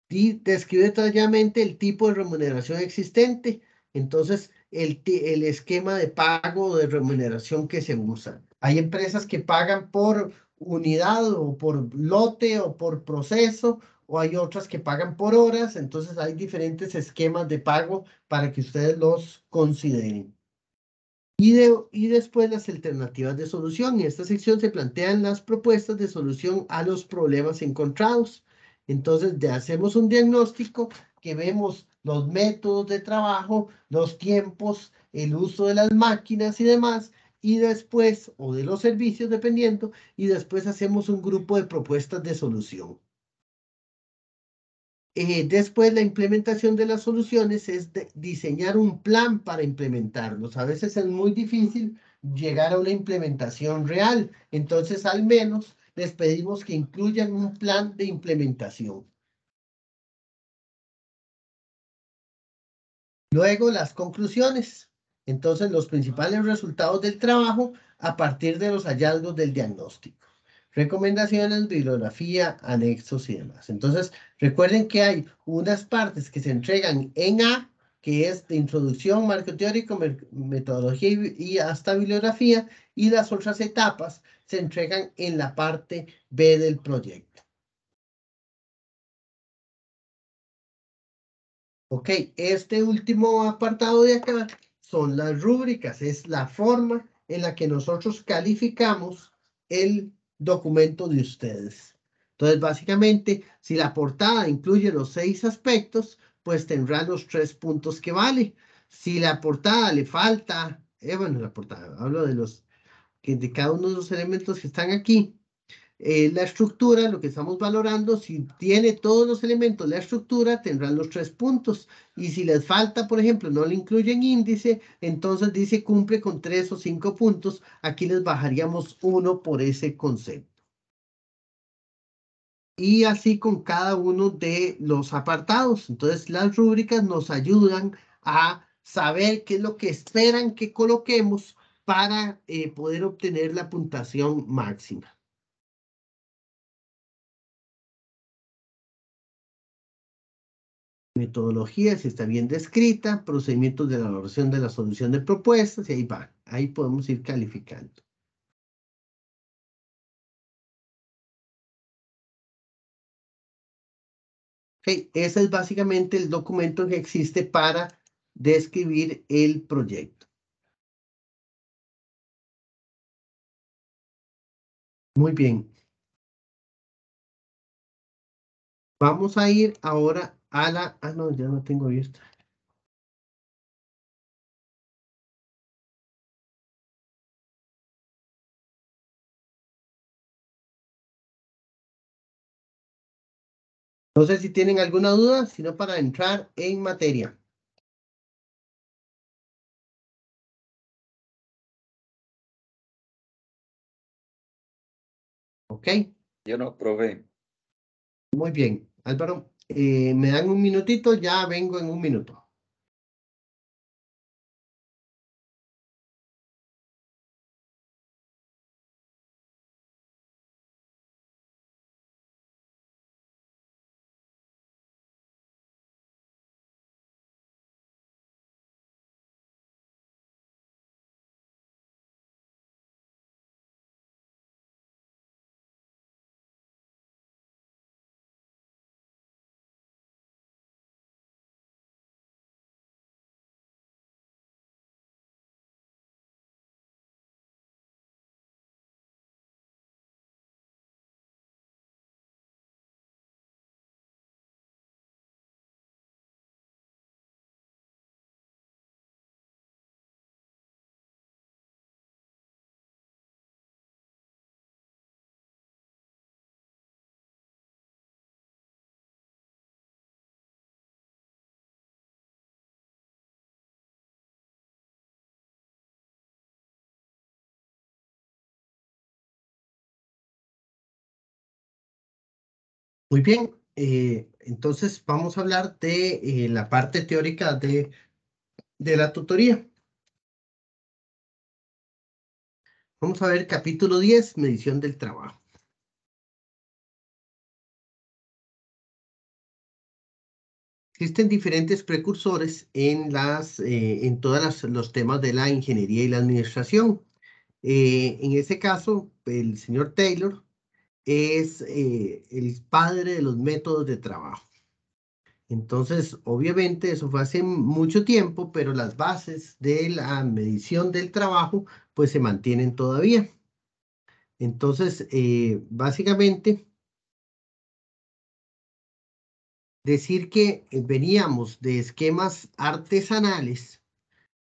Y describe detalladamente el tipo de remuneración existente. Entonces, el esquema de pago o de remuneración que se usa. Hay empresas que pagan por unidad o por lote o por proceso, o hay otras que pagan por horas. Entonces, hay diferentes esquemas de pago para que ustedes los consideren. Y después las alternativas de solución. En esta sección se plantean las propuestas de solución a los problemas encontrados. Entonces, hacemos un diagnóstico que vemos los métodos de trabajo, los tiempos, el uso de las máquinas y demás, y después, o de los servicios, dependiendo, y después hacemos un grupo de propuestas de solución. Después, la implementación de las soluciones es diseñar un plan para implementarlos. A veces es muy difícil llegar a una implementación real. Entonces, al menos les pedimos que incluyan un plan de implementación. Luego, las conclusiones. Entonces, los principales resultados del trabajo a partir de los hallazgos del diagnóstico. Recomendaciones, bibliografía, anexos y demás. Entonces, recuerden que hay unas partes que se entregan en A, que es de introducción, marco teórico, metodología y hasta bibliografía, y las otras etapas se entregan en la parte B del proyecto. Ok, este último apartado de acá son las rúbricas, es la forma en la que nosotros calificamos el documento de ustedes. Entonces, básicamente, si la portada incluye los 6 aspectos, pues tendrá los 3 puntos que vale. Si la portada le falta, bueno, la portada, hablo de cada uno de los elementos que están aquí. La estructura, lo que estamos valorando, si tiene todos los elementos, la estructura, tendrán los 3 puntos. Y si les falta, por ejemplo, no le incluyen índice, entonces dice cumple con 3 o 5 puntos. Aquí les bajaríamos 1 por ese concepto. Y así con cada uno de los apartados. Entonces, las rúbricas nos ayudan a saber qué es lo que esperan que coloquemos para poder obtener la puntuación máxima. Metodología, si está bien descrita, procedimientos de elaboración de la solución de propuestas, y ahí va. Ahí podemos ir calificando. Okay, ese es básicamente el documento que existe para describir el proyecto. Muy bien. Vamos a ir ahora a la... Ah, no, ya no tengo abierta. No sé si tienen alguna duda, sino para entrar en materia. ¿Ok?
Yo no, profe.
Muy bien. Álvaro, me dan un minutito, ya vengo en un minuto. Muy bien, entonces vamos a hablar de la parte teórica de la tutoría. Vamos a ver capítulo 10, medición del trabajo. Existen diferentes precursores en todos los temas de la ingeniería y la administración. En ese caso, el señor Taylor es el padre de los métodos de trabajo. Entonces, obviamente, eso fue hace mucho tiempo, pero las bases de la medición del trabajo, pues se mantienen todavía. Entonces, básicamente, decir que veníamos de esquemas artesanales.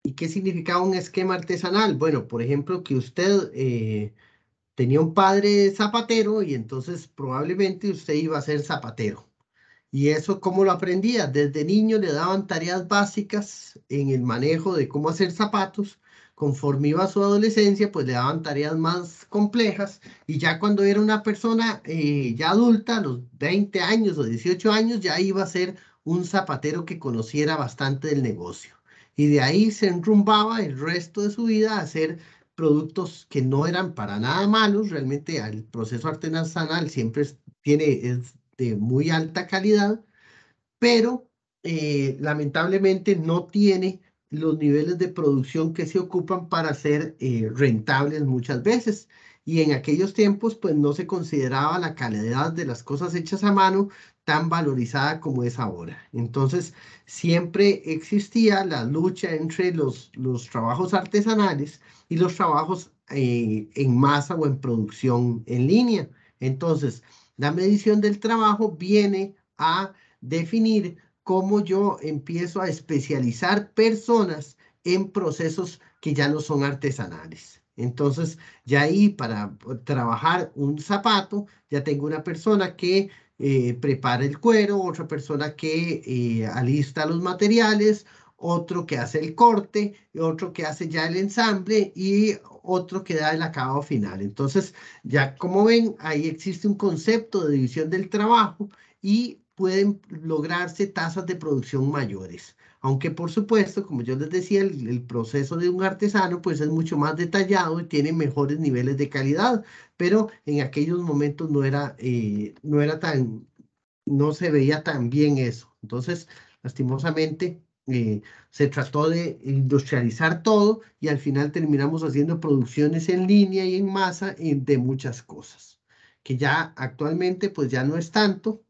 ¿Y qué significaba un esquema artesanal? Bueno, por ejemplo, que usted tenía un padre zapatero y entonces probablemente usted iba a ser zapatero. ¿Y eso cómo lo aprendía? Desde niño le daban tareas básicas en el manejo de cómo hacer zapatos. Conforme iba a su adolescencia, pues le daban tareas más complejas. Y ya cuando era una persona ya adulta, a los 20 años o 18 años, ya iba a ser un zapatero que conociera bastante del negocio. Y de ahí se enrumbaba el resto de su vida a hacer productos que no eran para nada malos. Realmente el proceso artesanal siempre es de muy alta calidad, pero lamentablemente no tiene los niveles de producción que se ocupan para ser rentables muchas veces. Y en aquellos tiempos, pues no se consideraba la calidad de las cosas hechas a mano tan valorizada como es ahora. Entonces, siempre existía la lucha entre los trabajos artesanales y los trabajos en masa o en producción en línea. Entonces, la medición del trabajo viene a definir cómo yo empiezo a especializar personas en procesos que ya no son artesanales. Entonces, ya ahí para trabajar un zapato, ya tengo una persona que prepara el cuero, otra persona que alista los materiales, otro que hace el corte, y otro que hace ya el ensamble y otro que da el acabado final. Entonces, ya como ven, ahí existe un concepto de división del trabajo y pueden lograrse tasas de producción mayores. Aunque por supuesto, como yo les decía, el proceso de un artesano pues es mucho más detallado y tiene mejores niveles de calidad, pero en aquellos momentos no era tan, no se veía tan bien eso. Entonces, lastimosamente, se trató de industrializar todo y al final terminamos haciendo producciones en línea y en masa de muchas cosas, que ya actualmente pues ya no es tanto,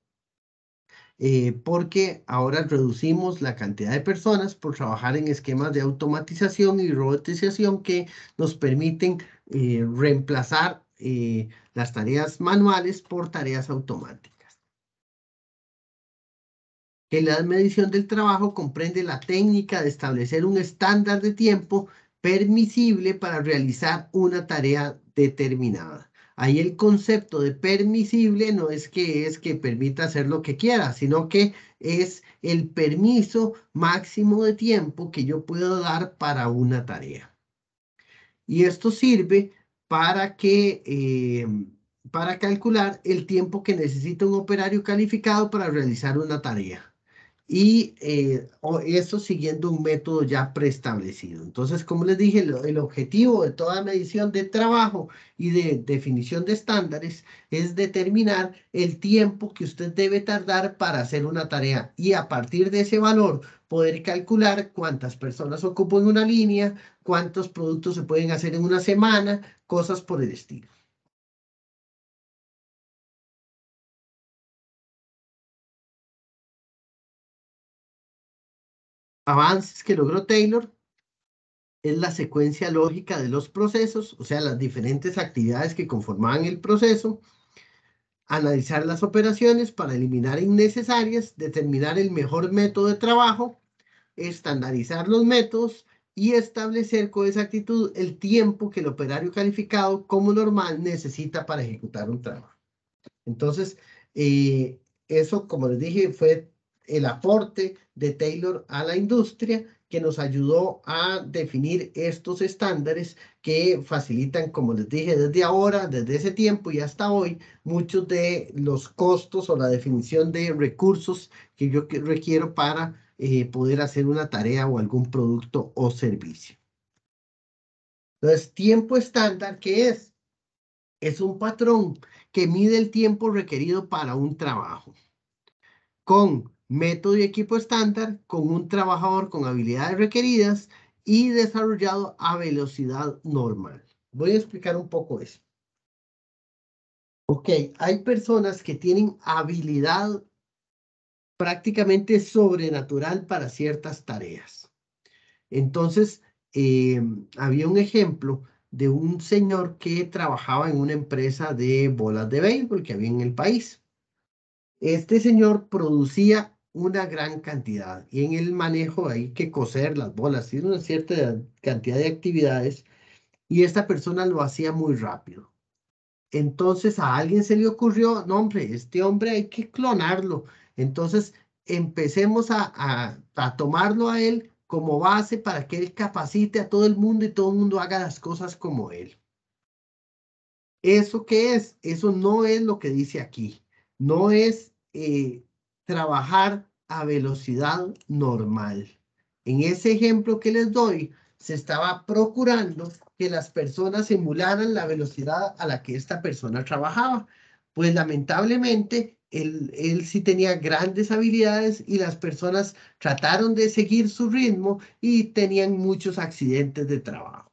porque ahora reducimos la cantidad de personas por trabajar en esquemas de automatización y robotización que nos permiten reemplazar las tareas manuales por tareas automáticas. Que la medición del trabajo comprende la técnica de establecer un estándar de tiempo permisible para realizar una tarea determinada. Ahí el concepto de permisible no es que permita hacer lo que quiera, sino que es el permiso máximo de tiempo que yo puedo dar para una tarea. Y esto sirve para calcular el tiempo que necesita un operario calificado para realizar una tarea. Y eso siguiendo un método ya preestablecido. Entonces, como les dije, el objetivo de toda medición de trabajo y de definición de estándares es determinar el tiempo que usted debe tardar para hacer una tarea y a partir de ese valor poder calcular cuántas personas ocupan una línea, cuántos productos se pueden hacer en una semana, cosas por el estilo. Avances que logró Taylor es la secuencia lógica de los procesos, o sea, las diferentes actividades que conformaban el proceso, analizar las operaciones para eliminar innecesarias, determinar el mejor método de trabajo, estandarizar los métodos y establecer con exactitud el tiempo que el operario calificado como normal necesita para ejecutar un trabajo. Entonces, eso, como les dije, fue el aporte de Taylor a la industria que nos ayudó a definir estos estándares que facilitan, como les dije, desde ahora, desde ese tiempo y hasta hoy, muchos de los costos o la definición de recursos que yo requiero para poder hacer una tarea o algún producto o servicio. Entonces, tiempo estándar, ¿qué es? Es un patrón que mide el tiempo requerido para un trabajo, con método y equipo estándar, con un trabajador con habilidades requeridas y desarrollado a velocidad normal. Voy a explicar un poco eso. Ok, hay personas que tienen habilidad prácticamente sobrenatural para ciertas tareas. Entonces, había un ejemplo de un señor que trabajaba en una empresa de bolas de béisbol que había en el país. Este señor producía una gran cantidad y en el manejo hay que coser las bolas, tiene una cierta cantidad de actividades y esta persona lo hacía muy rápido. Entonces a alguien se le ocurrió, no hombre, este hombre hay que clonarlo. Entonces empecemos a tomarlo a él como base para que él capacite a todo el mundo y todo el mundo haga las cosas como él. ¿Eso qué es? Eso no es lo que dice aquí. No es trabajar a velocidad normal. En ese ejemplo que les doy, se estaba procurando que las personas emularan la velocidad a la que esta persona trabajaba. Pues lamentablemente, él sí tenía grandes habilidades y las personas trataron de seguir su ritmo y tenían muchos accidentes de trabajo.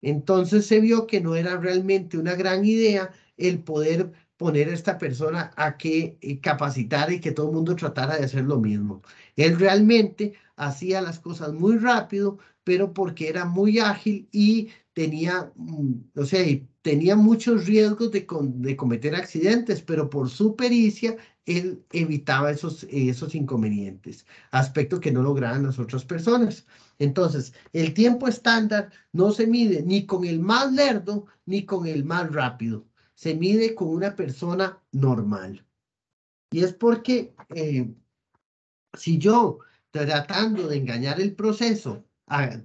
Entonces se vio que no era realmente una gran idea el poder poner a esta persona a que capacitara y que todo el mundo tratara de hacer lo mismo. Él realmente hacía las cosas muy rápido, pero porque era muy ágil y tenía, o sea, tenía muchos riesgos de cometer accidentes, pero por su pericia, él evitaba esos inconvenientes, aspecto que no lograban las otras personas. Entonces, el tiempo estándar no se mide ni con el más lerdo ni con el más rápido. Se mide con una persona normal. Y es porque si yo, tratando de engañar el proceso,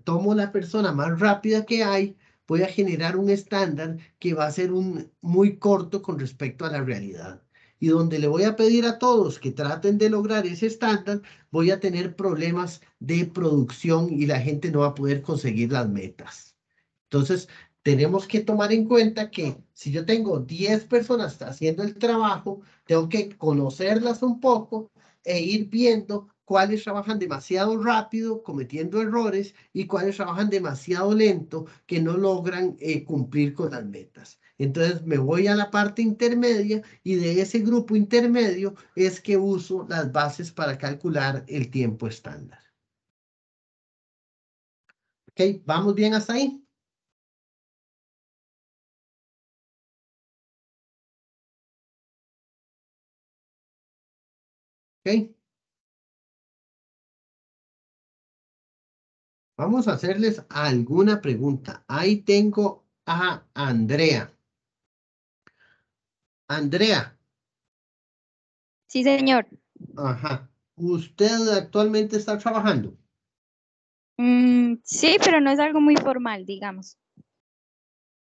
tomo la persona más rápida que hay, voy a generar un estándar que va a ser muy corto con respecto a la realidad. Y donde le voy a pedir a todos que traten de lograr ese estándar, voy a tener problemas de producción y la gente no va a poder conseguir las metas. Entonces, tenemos que tomar en cuenta que si yo tengo 10 personas haciendo el trabajo, tengo que conocerlas un poco e ir viendo cuáles trabajan demasiado rápido, cometiendo errores, y cuáles trabajan demasiado lento, que no logran cumplir con las metas. Entonces me voy a la parte intermedia y de ese grupo intermedio es que uso las bases para calcular el tiempo estándar. ¿Ok? ¿Vamos bien hasta ahí? ¿Ok? Vamos a hacerles alguna pregunta. Ahí tengo a Andrea. Andrea,
Sí, señor.
ajá. ¿Usted actualmente está trabajando?
Sí, pero no es algo muy formal, digamos.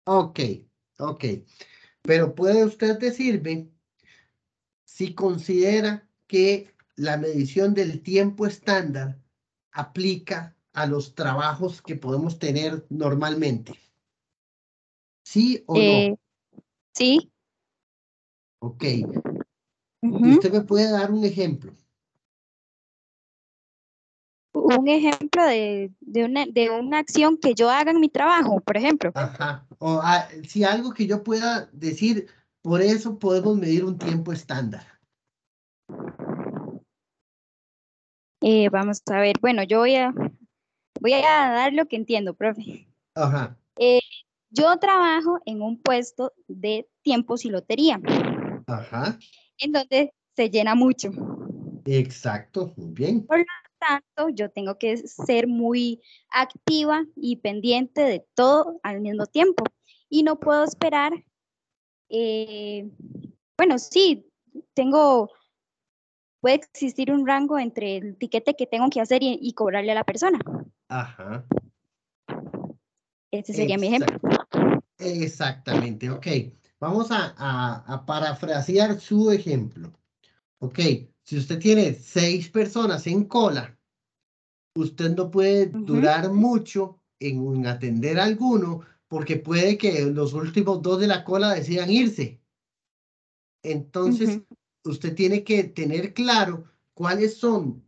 Ok, ok. Pero puede usted decirme si considera que la medición del tiempo estándar aplica a los trabajos que podemos tener normalmente. ¿Sí o
Eh,
no?
sí.
Ok. ¿Y
Ujú.
usted me puede dar un ejemplo?
Un ejemplo de una acción que yo haga en mi trabajo, por ejemplo.
Ajá. O si algo que yo pueda decir, por eso podemos medir un tiempo estándar.
Vamos a ver, bueno, voy a dar lo que entiendo, profe.
Ajá.
Eh, yo trabajo en un puesto de tiempos y lotería,
Ajá.
en donde se llena mucho.
Exacto. Muy bien.
Por lo tanto, yo tengo que ser muy activa y pendiente de todo al mismo tiempo. Y no puedo esperar, eh, bueno, sí, puede existir un rango entre el tiquete que tengo que hacer y cobrarle a la persona.
Ajá.
Ese sería mi ejemplo.
Exactamente. Ok. Vamos a parafrasear su ejemplo. Ok. Si usted tiene 6 personas en cola, usted no puede
Ujú,
durar mucho en atender a alguno porque puede que los últimos 2 de la cola decidan irse. Entonces,
ujú.
usted tiene que tener claro cuáles son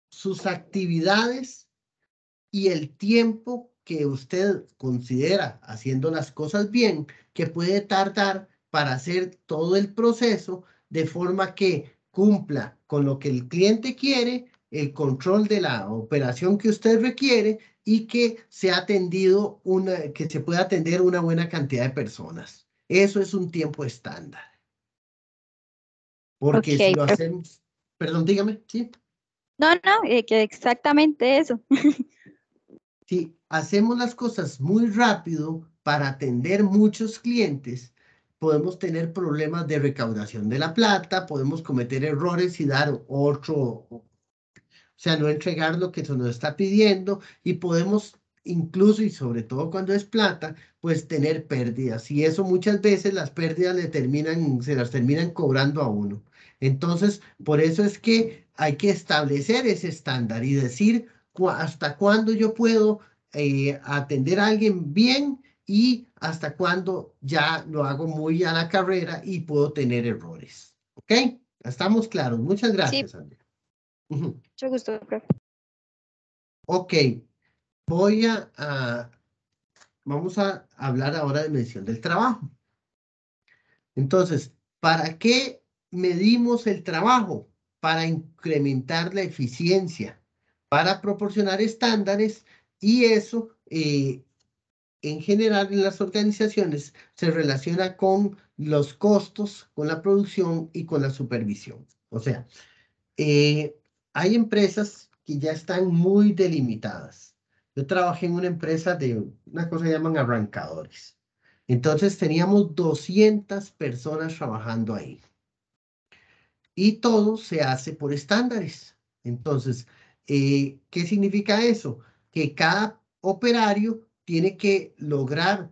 sus actividades y el tiempo que usted considera haciendo las cosas bien, que puede tardar para hacer todo el proceso de forma que cumpla con lo que el cliente quiere, el control de la operación que usted requiere y que sea atendido que se pueda atender una buena cantidad de personas. Eso es un tiempo estándar. Porque si
Ok,
lo hacemos, perdón, dígame, ¿sí?
no, no, que exactamente eso.
Si hacemos las cosas muy rápido para atender muchos clientes, podemos tener problemas de recaudación de la plata, podemos cometer errores y dar o sea, no entregar lo que se nos está pidiendo y podemos incluso y sobre todo cuando es plata, pues tener pérdidas y eso muchas veces las pérdidas se las terminan cobrando a uno. Entonces, por eso es que hay que establecer ese estándar y decir hasta cuándo yo puedo atender a alguien bien y hasta cuándo ya lo hago muy a la carrera y puedo tener errores. ¿Ok? Estamos claros. Muchas
Sí,
gracias, Andrea. Ujú.
mucho gusto, profe.
Ok, vamos a hablar ahora de medición del trabajo. Entonces, ¿Para qué medimos el trabajo? Para incrementar la eficiencia, para proporcionar estándares y eso en general en las organizaciones se relaciona con los costos, con la producción y con la supervisión. O sea, hay empresas que ya están muy delimitadas. Yo trabajé en una empresa de una cosa que llaman arrancadores. Entonces teníamos 200 personas trabajando ahí. Y todo se hace por estándares. Entonces, ¿qué significa eso? Que cada operario tiene que lograr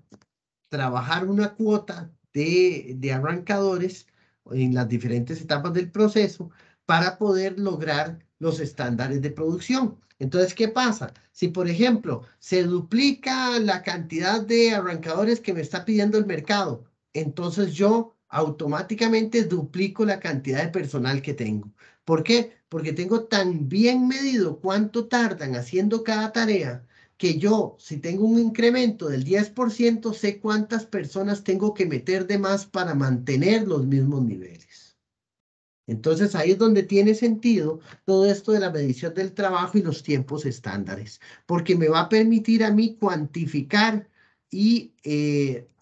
trabajar una cuota de arrancadores en las diferentes etapas del proceso para poder lograr los estándares de producción. Entonces, ¿qué pasa? Si, por ejemplo, se duplica la cantidad de arrancadores que me está pidiendo el mercado, entonces yo automáticamente duplico la cantidad de personal que tengo. ¿Por qué? Porque tengo tan bien medido cuánto tardan haciendo cada tarea que yo, si tengo un incremento del 10%, sé cuántas personas tengo que meter de más para mantener los mismos niveles. Entonces ahí es donde tiene sentido todo esto de la medición del trabajo y los tiempos estándares, porque me va a permitir a mí cuantificar y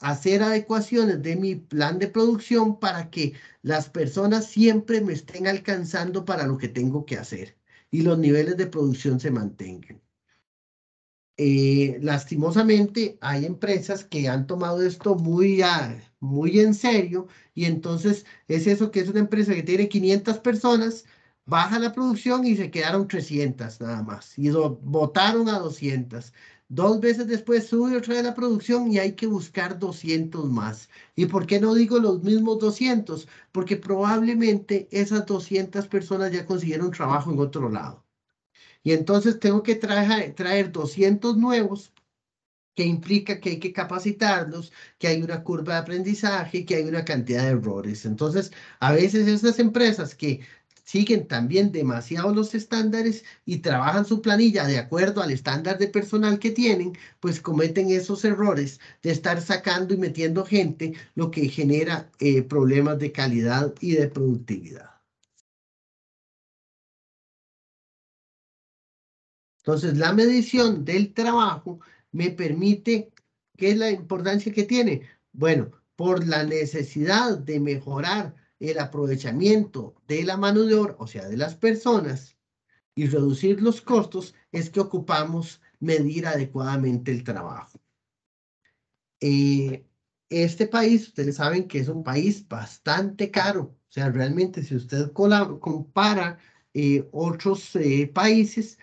hacer adecuaciones de mi plan de producción para que las personas siempre me estén alcanzando para lo que tengo que hacer y los niveles de producción se mantengan. Lastimosamente hay empresas que han tomado esto muy en serio y entonces es eso que es una empresa que tiene 500 personas, baja la producción y se quedaron 300 nada más y botaron a 200. 2 veces después sube otra vez la producción y hay que buscar 200 más. ¿Y por qué no digo los mismos 200? Porque probablemente esas 200 personas ya consiguieron trabajo en otro lado. Y entonces tengo que traer 200 nuevos, que implica que hay que capacitarlos, que hay una curva de aprendizaje, que hay una cantidad de errores. Entonces, a veces esas empresas que siguen también demasiado los estándares y trabajan su planilla de acuerdo al estándar de personal que tienen, pues cometen esos errores de estar sacando y metiendo gente, lo que genera problemas de calidad y de productividad. Entonces, la medición del trabajo me permite, ¿qué es la importancia que tiene? Bueno, por la necesidad de mejorar el aprovechamiento de la mano de obra, o sea, de las personas, y reducir los costos, es que ocupamos medir adecuadamente el trabajo. Este país, ustedes saben que es un país bastante caro. O sea, realmente si usted compara otros países,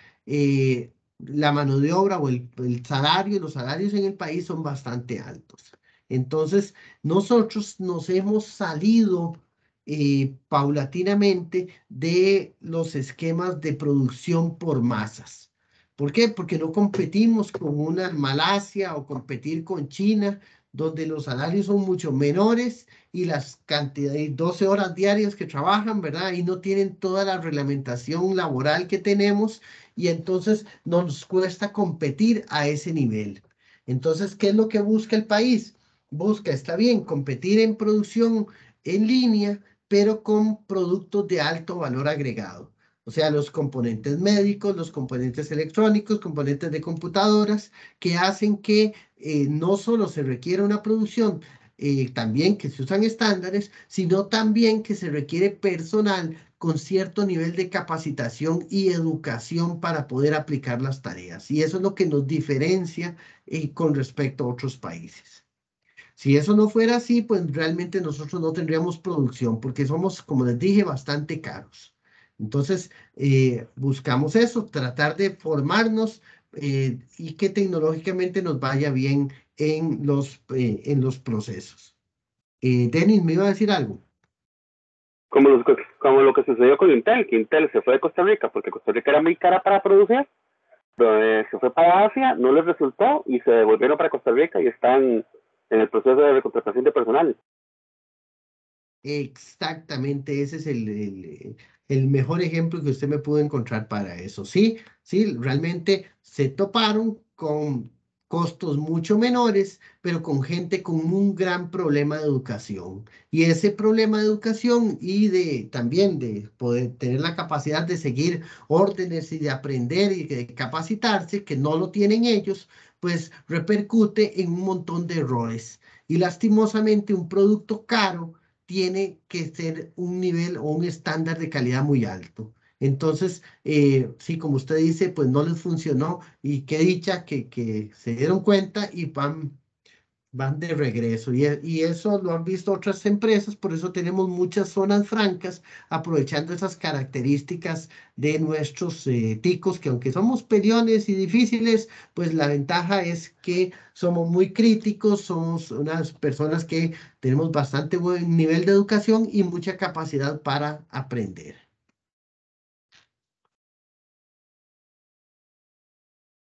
la mano de obra o el salario, los salarios en el país son bastante altos. Entonces, nosotros nos hemos salido paulatinamente de los esquemas de producción por masas. ¿Por qué? Porque no competimos con una Malasia o competir con China, donde los salarios son mucho menores y las cantidades, 12 horas diarias que trabajan, ¿verdad? Y no tienen toda la reglamentación laboral que tenemos y entonces nos cuesta competir a ese nivel. Entonces, ¿qué es lo que busca el país? Busca, está bien, competir en producción en línea, pero con productos de alto valor agregado. O sea, los componentes médicos, los componentes electrónicos, componentes de computadoras, que hacen que no solo se requiere una producción, también que se usan estándares, sino también que se requiere personal con cierto nivel de capacitación y educación para poder aplicar las tareas. Y eso es lo que nos diferencia con respecto a otros países. Si eso no fuera así, pues realmente nosotros no tendríamos producción porque somos, como les dije, bastante caros. Entonces, buscamos eso, tratar de formarnos y que tecnológicamente nos vaya bien en los procesos. Denis, ¿me iba a decir algo?
Como lo que sucedió con Intel, que Intel se fue de Costa Rica porque Costa Rica era muy cara para producir, se fue para Asia, no les resultó y se devolvieron para Costa Rica y están en el proceso de recontratación de personal.
Exactamente, ese es el mejor ejemplo que usted me pudo encontrar para eso. Sí, sí, realmente se toparon con costos mucho menores, pero con gente con un gran problema de educación. Y ese problema de educación y también de poder tener la capacidad de seguir órdenes y de aprender y de capacitarse, que no lo tienen ellos, pues repercute en un montón de errores. Y lastimosamente un producto caro tiene que ser un nivel o un estándar de calidad muy alto. Entonces, sí, como usted dice, pues no les funcionó y qué dicha que se dieron cuenta y van de regreso. Y eso lo han visto otras empresas, por eso tenemos muchas zonas francas, aprovechando esas características de nuestros ticos, que aunque somos peliones y difíciles, pues la ventaja es que somos muy críticos, somos unas personas que tenemos bastante buen nivel de educación y mucha capacidad para aprender.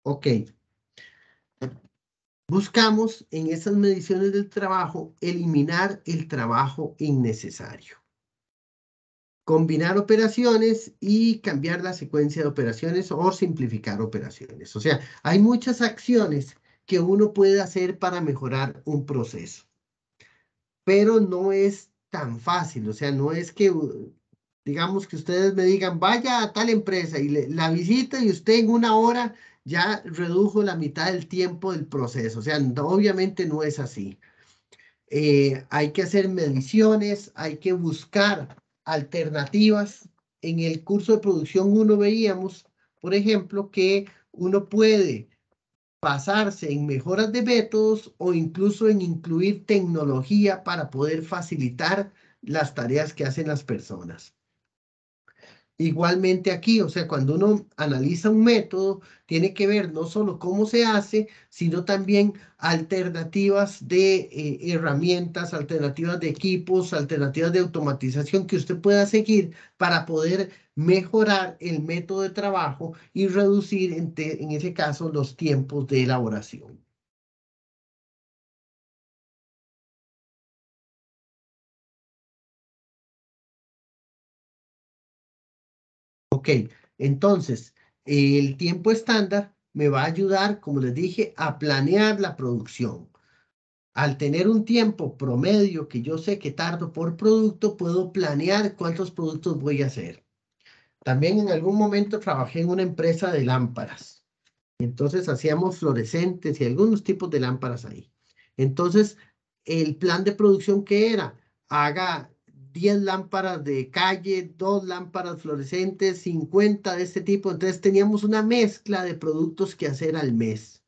Ok. Buscamos en esas mediciones del trabajo eliminar el trabajo innecesario. Combinar operaciones y cambiar la secuencia de operaciones o simplificar operaciones. O sea, hay muchas acciones que uno puede hacer para mejorar un proceso, pero no es tan fácil. O sea, no es que, digamos que ustedes me digan, vaya a tal empresa y la visita y usted en una hora ya redujo la mitad del tiempo del proceso. O sea, obviamente no es así. Hay que hacer mediciones, hay que buscar alternativas. En el curso de producción 1 veíamos, por ejemplo, que uno puede basarse en mejoras de métodos o incluso en incluir tecnología para poder facilitar las tareas que hacen las personas. Igualmente aquí, o sea, cuando uno analiza un método, tiene que ver no solo cómo se hace, sino también alternativas de herramientas, alternativas de equipos, alternativas de automatización que usted pueda seguir para poder mejorar el método de trabajo y reducir en ese caso los tiempos de elaboración. Ok, entonces el tiempo estándar me va a ayudar, como les dije, a planear la producción. Al tener un tiempo promedio que yo sé que tardo por producto, puedo planear cuántos productos voy a hacer. También en algún momento trabajé en una empresa de lámparas. Entonces hacíamos fluorescentes y algunos tipos de lámparas ahí. Entonces, el plan de producción que era, haga 10 lámparas de calle, 2 lámparas fluorescentes, 50 de este tipo. Entonces teníamos una mezcla de productos que hacer al mes.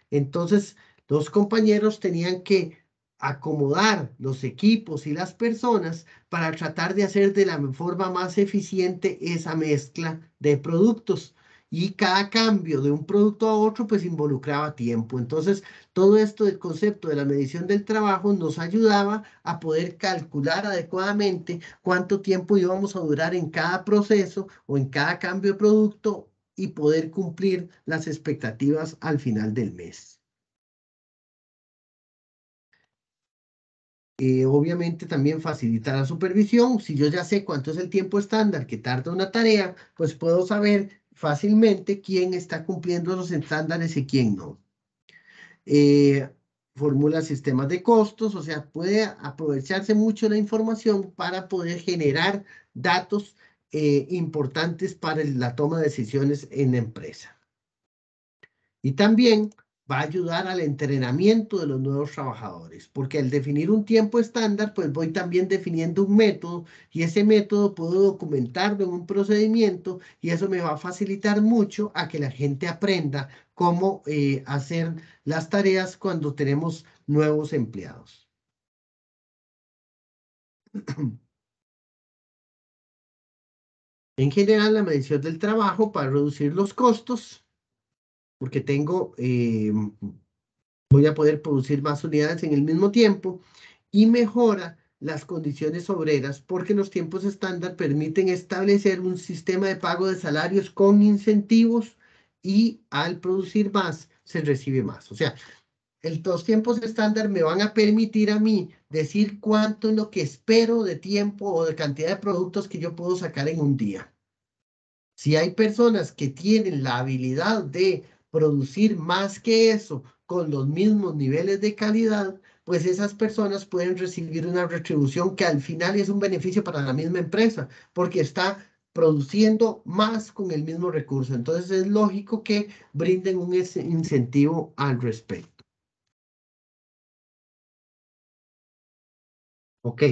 Entonces, los compañeros tenían que acomodar los equipos y las personas para tratar de hacer de la forma más eficiente esa mezcla de productos. Y cada cambio de un producto a otro, pues involucraba tiempo. Entonces, todo esto del concepto de la medición del trabajo nos ayudaba a poder calcular adecuadamente cuánto tiempo íbamos a durar en cada proceso o en cada cambio de producto y poder cumplir las expectativas al final del mes. Obviamente también facilita la supervisión. Si yo ya sé cuánto es el tiempo estándar que tarda una tarea, pues puedo saber fácilmente quién está cumpliendo los estándares y quién no. Formula sistemas de costos, o sea, puede aprovecharse mucho la información para poder generar datos importantes para la toma de decisiones en la empresa. Y también va a ayudar al entrenamiento de los nuevos trabajadores, porque al definir un tiempo estándar, pues voy también definiendo un método y ese método puedo documentarlo en un procedimiento y eso me va a facilitar mucho a que la gente aprenda cómo hacer las tareas cuando tenemos nuevos empleados. En general, la medición del trabajo para reducir los costos, porque voy a poder producir más unidades en el mismo tiempo y mejora las condiciones obreras porque los tiempos estándar permiten establecer un sistema de pago de salarios con incentivos y al producir más se recibe más. O sea, los tiempos estándar me van a permitir a mí decir cuánto es lo que espero de tiempo o de cantidad de productos que yo puedo sacar en un día. Si hay personas que tienen la habilidad de producir más que eso con los mismos niveles de calidad, pues esas personas pueden recibir una retribución que al final es un beneficio para la misma empresa, porque está produciendo más con el mismo recurso. Entonces es lógico que brinden un incentivo al respecto. Ok,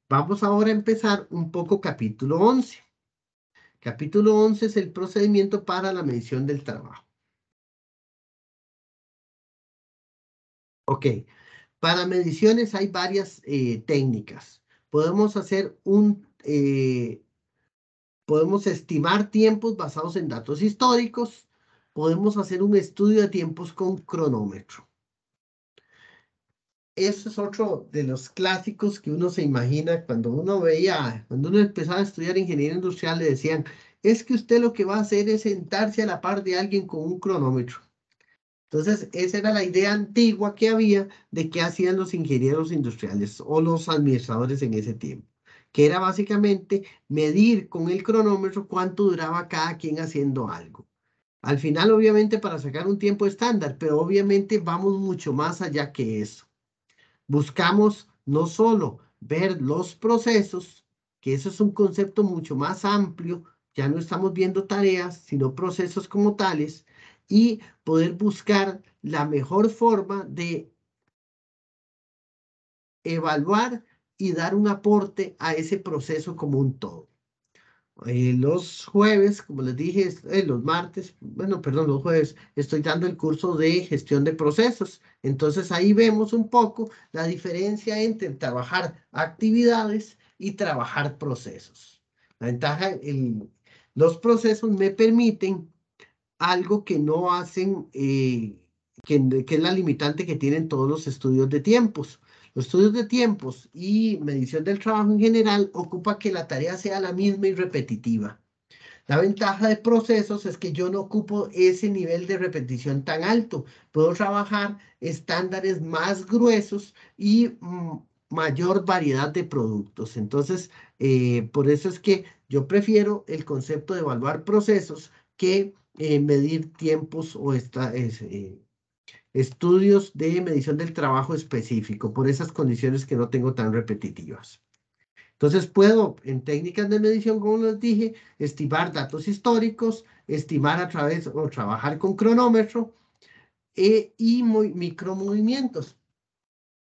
vamos ahora a empezar un poco capítulo 11. Capítulo 11 es el procedimiento para la medición del trabajo. Ok, para mediciones hay varias técnicas. Podemos hacer podemos estimar tiempos basados en datos históricos. Podemos hacer un estudio de tiempos con cronómetro. Eso es otro de los clásicos que uno se imagina cuando uno empezaba a estudiar ingeniería industrial, le decían, es que usted lo que va a hacer es sentarse a la par de alguien con un cronómetro. Entonces, esa era la idea antigua que había de qué hacían los ingenieros industriales o los administradores en ese tiempo, que era básicamente medir con el cronómetro cuánto duraba cada quien haciendo algo. Al final, obviamente, para sacar un tiempo estándar, pero obviamente vamos mucho más allá que eso. Buscamos no solo ver los procesos, que eso es un concepto mucho más amplio, ya no estamos viendo tareas, sino procesos como tales, y poder buscar la mejor forma de evaluar y dar un aporte a ese proceso como un todo. Los jueves, como les dije, los martes, bueno, perdón, los jueves, estoy dando el curso de gestión de procesos. Entonces ahí vemos un poco la diferencia entre trabajar actividades y trabajar procesos. La ventaja, los procesos me permiten algo que no hacen, que es la limitante que tienen todos los estudios de tiempos. Los estudios de tiempos y medición del trabajo en general ocupa que la tarea sea la misma y repetitiva. La ventaja de procesos es que yo no ocupo ese nivel de repetición tan alto. Puedo trabajar estándares más gruesos y mayor variedad de productos. Entonces, por eso es que yo prefiero el concepto de evaluar procesos que medir tiempos o estudios de medición del trabajo específico, por esas condiciones que no tengo tan repetitivas. Entonces puedo, en técnicas de medición, como les dije, estimar datos históricos, estimar a través o trabajar con cronómetro y micromovimientos.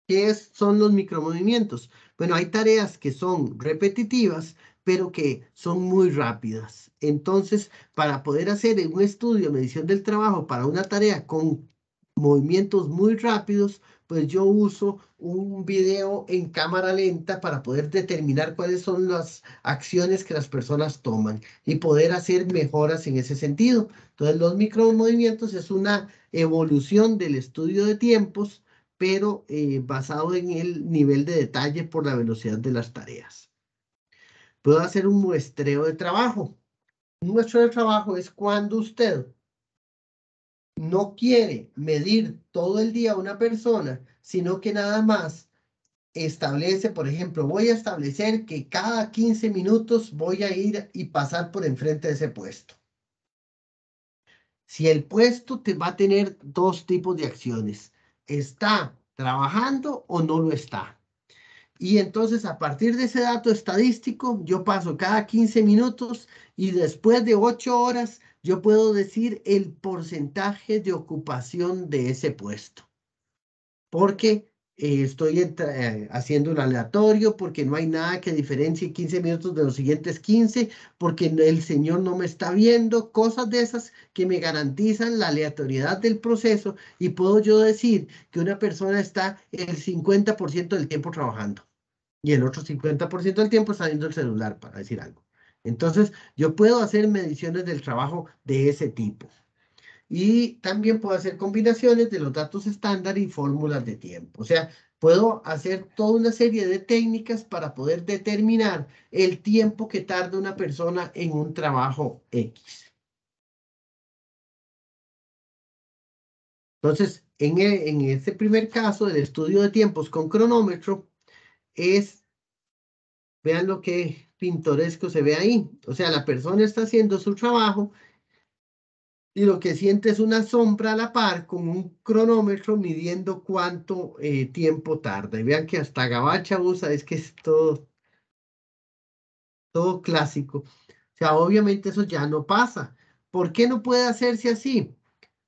¿Qué son los micromovimientos? Bueno, hay tareas que son repetitivas, pero que son muy rápidas. Entonces, para poder hacer un estudio de medición del trabajo para una tarea con movimientos muy rápidos, pues yo uso un video en cámara lenta para poder determinar cuáles son las acciones que las personas toman y poder hacer mejoras en ese sentido. Entonces, los micromovimientos es una evolución del estudio de tiempos, pero basado en el nivel de detalle por la velocidad de las tareas. Puedo hacer un muestreo de trabajo. Un muestreo de trabajo es cuando usted no quiere medir todo el día a una persona, sino que nada más establece, por ejemplo, voy a establecer que cada 15 minutos voy a ir y pasar por enfrente de ese puesto. Si el puesto te va a tener dos tipos de acciones, ¿está trabajando o no lo está? Y entonces a partir de ese dato estadístico, yo paso cada 15 minutos y después de 8 horas, yo puedo decir el porcentaje de ocupación de ese puesto. Porque estoy haciendo un aleatorio, porque no hay nada que diferencie 15 minutos de los siguientes 15, porque el señor no me está viendo, cosas de esas que me garantizan la aleatoriedad del proceso y puedo yo decir que una persona está el 50% del tiempo trabajando y el otro 50% del tiempo está viendo el celular, para decir algo. Entonces, yo puedo hacer mediciones del trabajo de ese tipo. Y también puedo hacer combinaciones de los datos estándar y fórmulas de tiempo. O sea, puedo hacer toda una serie de técnicas para poder determinar el tiempo que tarda una persona en un trabajo X. Entonces, en este primer caso, el estudio de tiempos con cronómetro vean lo que pintoresco se ve ahí. O sea, la persona está haciendo su trabajo Y lo que siente es una sombra a la par con un cronómetro midiendo cuánto tiempo tarda. Y vean que hasta Gabacha usa, es que es todo clásico. O sea, obviamente eso ya no pasa. ¿Por qué no puede hacerse así?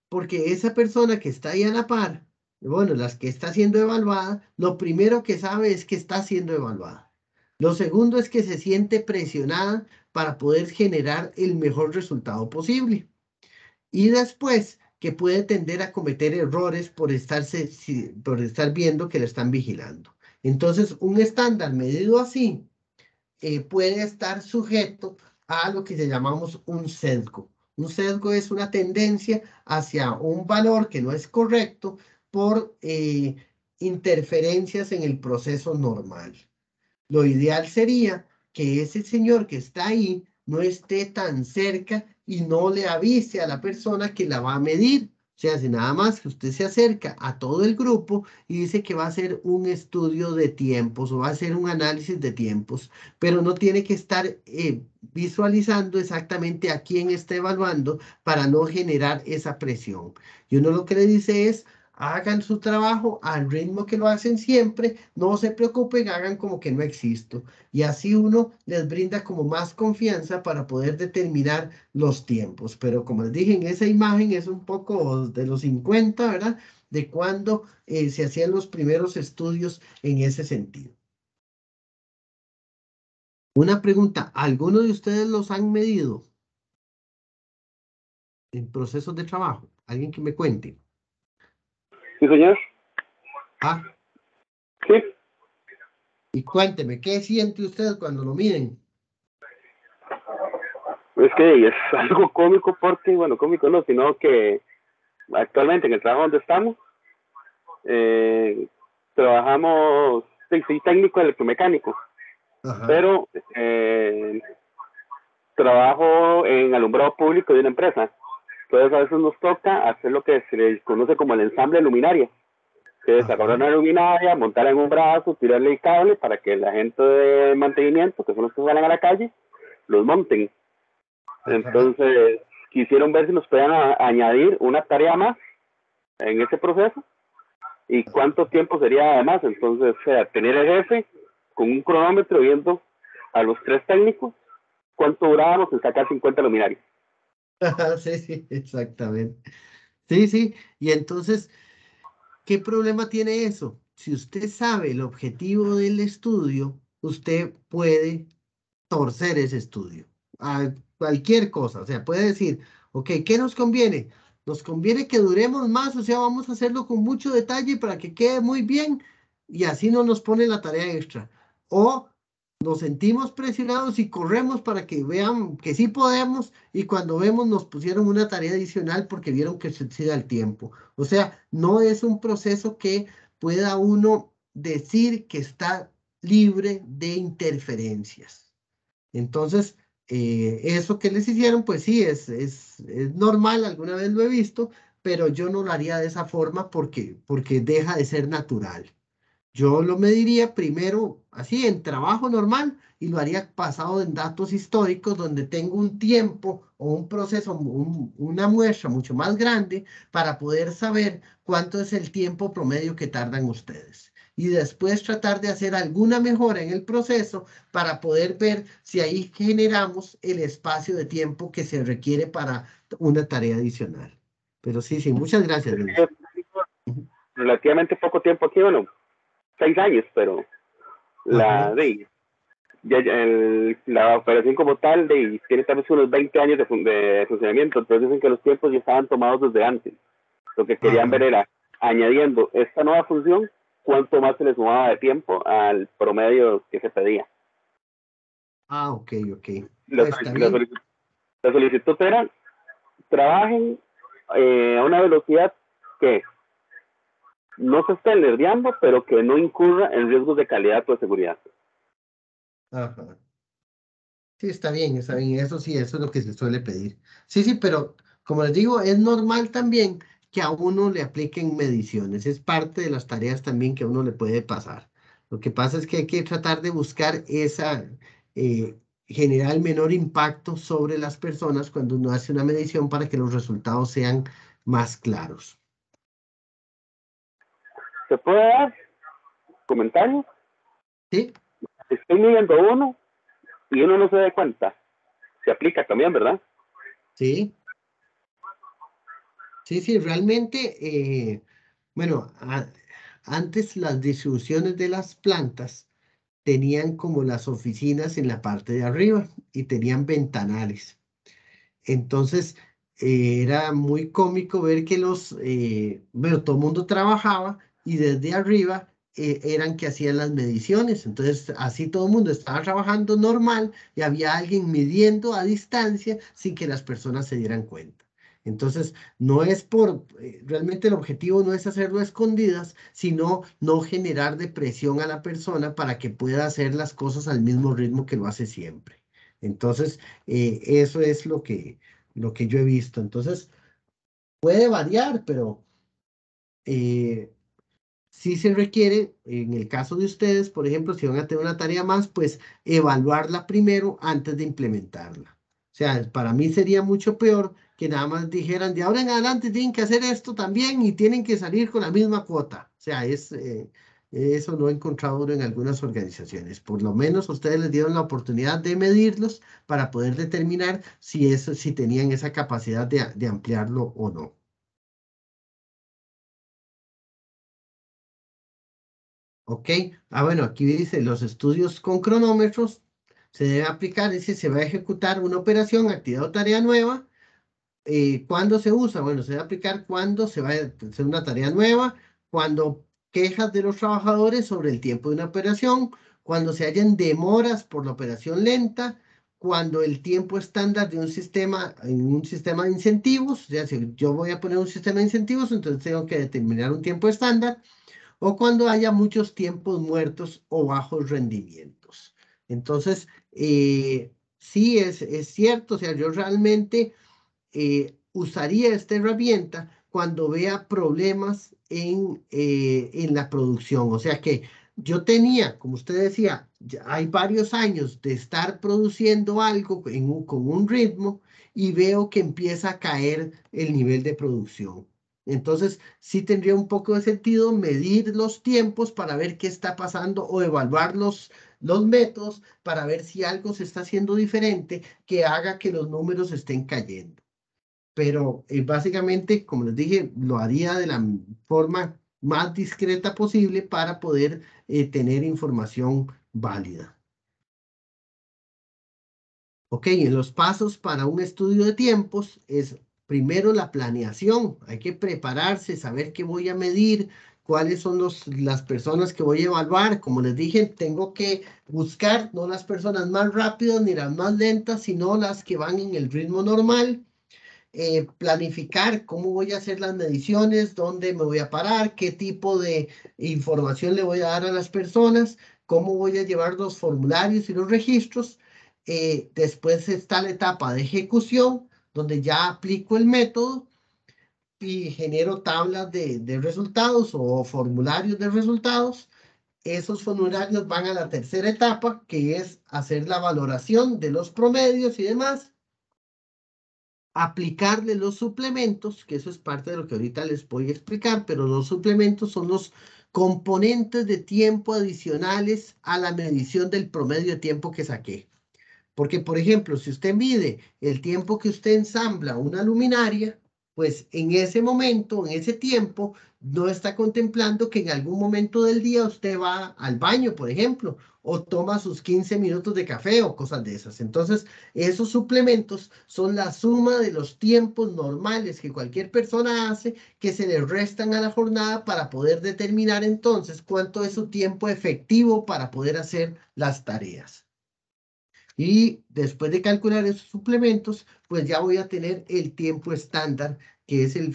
Porque esa persona que está ahí a la par, bueno, las que está siendo evaluada, lo primero que sabe es que está siendo evaluada. Lo segundo es que se siente presionada para poder generar el mejor resultado posible. Y después que puede tender a cometer errores por por estar viendo que le están vigilando. Entonces, un estándar medido así puede estar sujeto a lo que llamamos un sesgo. Un sesgo es una tendencia hacia un valor que no es correcto por interferencias en el proceso normal. Lo ideal sería que ese señor que está ahí no esté tan cerca y no le avise a la persona que la va a medir. O sea, si nada más que usted se acerca a todo el grupo y dice que va a hacer un estudio de tiempos o va a hacer un análisis de tiempos, pero no tiene que estar visualizando exactamente a quién está evaluando para no generar esa presión. Y uno lo que le dice es, hagan su trabajo al ritmo que lo hacen siempre, no se preocupen, hagan como que no existo. Y así uno les brinda como más confianza para poder determinar los tiempos. Pero como les dije, en esa imagen es un poco de los 50, ¿verdad? De cuando se hacían los primeros estudios en ese sentido. Una pregunta, ¿alguno de ustedes los han medido en procesos de trabajo? ¿Alguien que me cuente?
Sí, señor.
Ah,
Sí.
y cuénteme, ¿qué siente usted cuando lo miden?
Es que es algo cómico porque, bueno, cómico no, sino que actualmente en el trabajo donde estamos, trabajamos, soy técnico electromecánico,
Ajá.
pero trabajo en alumbrado público de una empresa. Entonces a veces nos toca hacer lo que se le conoce como el ensamble de luminaria, que es agarrar una luminaria, montarla en un brazo, tirarle el cable para que la gente de mantenimiento, que son los que salen a la calle, los monten. Entonces quisieron ver si nos podían añadir una tarea más en ese proceso y cuánto tiempo sería además. Entonces, o sea, tener el jefe con un cronómetro viendo a los tres técnicos cuánto durábamos en sacar 50 luminarias.
Sí, sí, exactamente. Sí, sí. Y entonces, ¿qué problema tiene eso? Si usted sabe el objetivo del estudio, usted puede torcer ese estudio a cualquier cosa. O sea, puede decir, ok, ¿qué nos conviene? Nos conviene que duremos más, o sea, vamos a hacerlo con mucho detalle para que quede muy bien y así no nos pone la tarea extra. O nos sentimos presionados y corremos para que vean que sí podemos y cuando vemos nos pusieron una tarea adicional porque vieron que se exceda el tiempo. O sea, no es un proceso que pueda uno decir que está libre de interferencias. Entonces, eso que les hicieron, pues sí, es normal, alguna vez lo he visto, pero yo no lo haría de esa forma porque deja de ser natural. Yo lo mediría primero así en trabajo normal y lo haría basado en datos históricos donde tengo un tiempo o un proceso, una muestra mucho más grande para poder saber cuánto es el tiempo promedio que tardan ustedes. Y después tratar de hacer alguna mejora en el proceso para poder ver si ahí generamos el espacio de tiempo que se requiere para una tarea adicional. Pero sí, sí, muchas gracias, Luis.
Relativamente poco tiempo aquí, bueno, 6 años, pero la operación como tal tiene tal vez unos 20 años de funcionamiento, entonces dicen que los tiempos ya estaban tomados desde antes. Lo que querían ver era, añadiendo esta nueva función, cuánto más se les sumaba de tiempo al promedio que se pedía.
Ah, ok, ok.
La solicitud era, trabajen a una velocidad que no se esté nerdeando, pero que no incurra en riesgos de calidad o de seguridad.
Ajá. Sí, está bien, eso sí, eso es lo que se suele pedir. Sí, sí, pero como les digo, es normal también que a uno le apliquen mediciones, es parte de las tareas también que a uno le puede pasar. Lo que pasa es que hay que tratar de buscar generar el menor impacto sobre las personas cuando uno hace una medición para que los resultados sean más claros.
¿Se puede dar comentarios?
¿Sí?
Estoy midiendo uno y uno no se da cuenta. Se aplica también, ¿verdad?
Sí. Sí, realmente, bueno, antes las distribuciones de las plantas tenían como las oficinas en la parte de arriba y tenían ventanales. Entonces, era muy cómico ver que bueno, todo el mundo trabajaba y desde arriba eran que hacían las mediciones. Entonces, así todo el mundo estaba trabajando normal y había alguien midiendo a distancia sin que las personas se dieran cuenta. Entonces, no es realmente el objetivo no es hacerlo a escondidas, sino no generar depresión a la persona para que pueda hacer las cosas al mismo ritmo que lo hace siempre. Entonces, eso es lo que yo he visto. Entonces, puede variar, pero sí se requiere, en el caso de ustedes, por ejemplo, si van a tener una tarea más, pues evaluarla primero antes de implementarla. O sea, para mí sería mucho peor que nada más dijeran, de ahora en adelante tienen que hacer esto también y tienen que salir con la misma cuota. O sea, eso lo he encontrado en algunas organizaciones. Por lo menos ustedes les dieron la oportunidad de medirlos para poder determinar si tenían esa capacidad de ampliarlo o no. ¿Ok? Bueno, aquí dice, los estudios con cronómetros se deben aplicar, dice, se va a ejecutar una operación, actividad o tarea nueva. ¿Cuándo se usa? Bueno, se debe aplicar cuando se va a hacer una tarea nueva, cuando quejas de los trabajadores sobre el tiempo de una operación, cuando se hayan demoras por la operación lenta, cuando el tiempo estándar de un sistema, en un sistema de incentivos, o sea, si yo voy a poner un sistema de incentivos, entonces tengo que determinar un tiempo estándar, o cuando haya muchos tiempos muertos o bajos rendimientos. Entonces, sí es cierto, o sea, yo realmente usaría esta herramienta cuando vea problemas en la producción. O sea que yo tenía, como usted decía, hay varios años de estar produciendo algo con un ritmo y veo que empieza a caer el nivel de producción. Entonces, sí tendría un poco de sentido medir los tiempos para ver qué está pasando o evaluar los métodos para ver si algo se está haciendo diferente que haga que los números estén cayendo. Pero básicamente, como les dije, lo haría de la forma más discreta posible para poder tener información válida. Ok, en los pasos para un estudio de tiempos es primero la planeación. Hay que prepararse, saber qué voy a medir, cuáles son las personas que voy a evaluar. Como les dije, tengo que buscar no las personas más rápidas ni las más lentas, sino las que van en el ritmo normal. Planificar cómo voy a hacer las mediciones, dónde me voy a parar, qué tipo de información le voy a dar a las personas, cómo voy a llevar los formularios y los registros. Después está la etapa de ejecución, donde ya aplico el método y genero tablas de resultados o formularios de resultados. Esos formularios van a la tercera etapa, que es hacer la valoración de los promedios y demás. Aplicarle los suplementos, que eso es parte de lo que ahorita les voy a explicar, pero los suplementos son los componentes de tiempo adicionales a la medición del promedio de tiempo que saqué. Porque, por ejemplo, si usted mide el tiempo que usted ensambla una luminaria, pues en ese momento, en ese tiempo, no está contemplando que en algún momento del día usted va al baño, por ejemplo, o toma sus 15 minutos de café o cosas de esas. Entonces, esos suplementos son la suma de los tiempos normales que cualquier persona hace que se le restan a la jornada para poder determinar entonces cuánto es su tiempo efectivo para poder hacer las tareas. Y después de calcular esos suplementos, pues ya voy a tener el tiempo estándar, que es la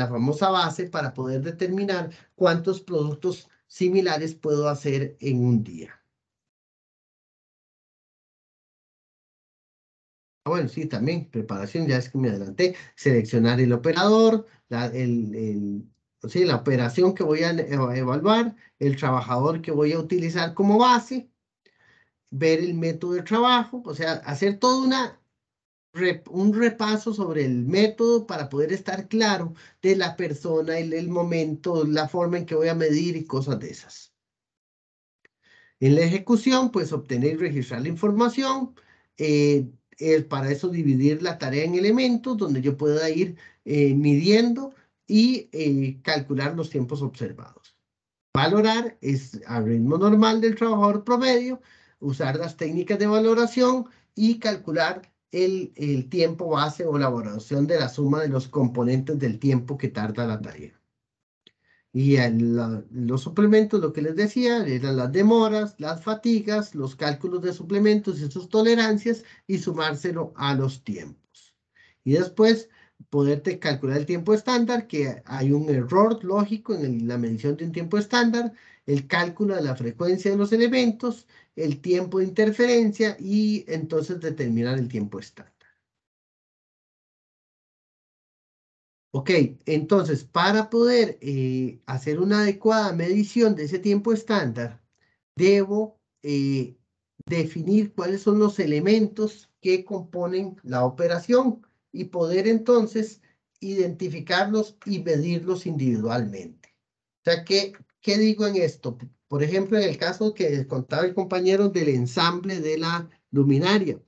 famosa base para poder determinar cuántos productos similares puedo hacer en un día. Bueno, sí, también preparación, ya es que me adelanté. Seleccionar el operador, la operación que voy a evaluar, el trabajador que voy a utilizar como base. ver el método de trabajo, o sea, hacer todo un repaso sobre el método para poder estar claro de la persona, el momento, la forma en que voy a medir y cosas de esas. En la ejecución, pues obtener y registrar la información. Para eso dividir la tarea en elementos donde yo pueda ir midiendo y calcular los tiempos observados. Valorar es al ritmo normal del trabajador promedio, usar las técnicas de valoración y calcular el tiempo base o la valoración de la suma de los componentes del tiempo que tarda la tarea. Y los suplementos, lo que les decía, eran las demoras, las fatigas, los cálculos de suplementos y sus tolerancias y sumárselo a los tiempos. Y después poderte calcular el tiempo estándar, que hay un error lógico en la medición de un tiempo estándar, el cálculo de la frecuencia de los elementos, el tiempo de interferencia y entonces determinar el tiempo estándar. Ok, entonces para poder hacer una adecuada medición de ese tiempo estándar, debo definir cuáles son los elementos que componen la operación y poder entonces identificarlos y medirlos individualmente. O sea, ¿qué digo en esto? Por ejemplo, en el caso que contaba el compañero del ensamble de la luminaria.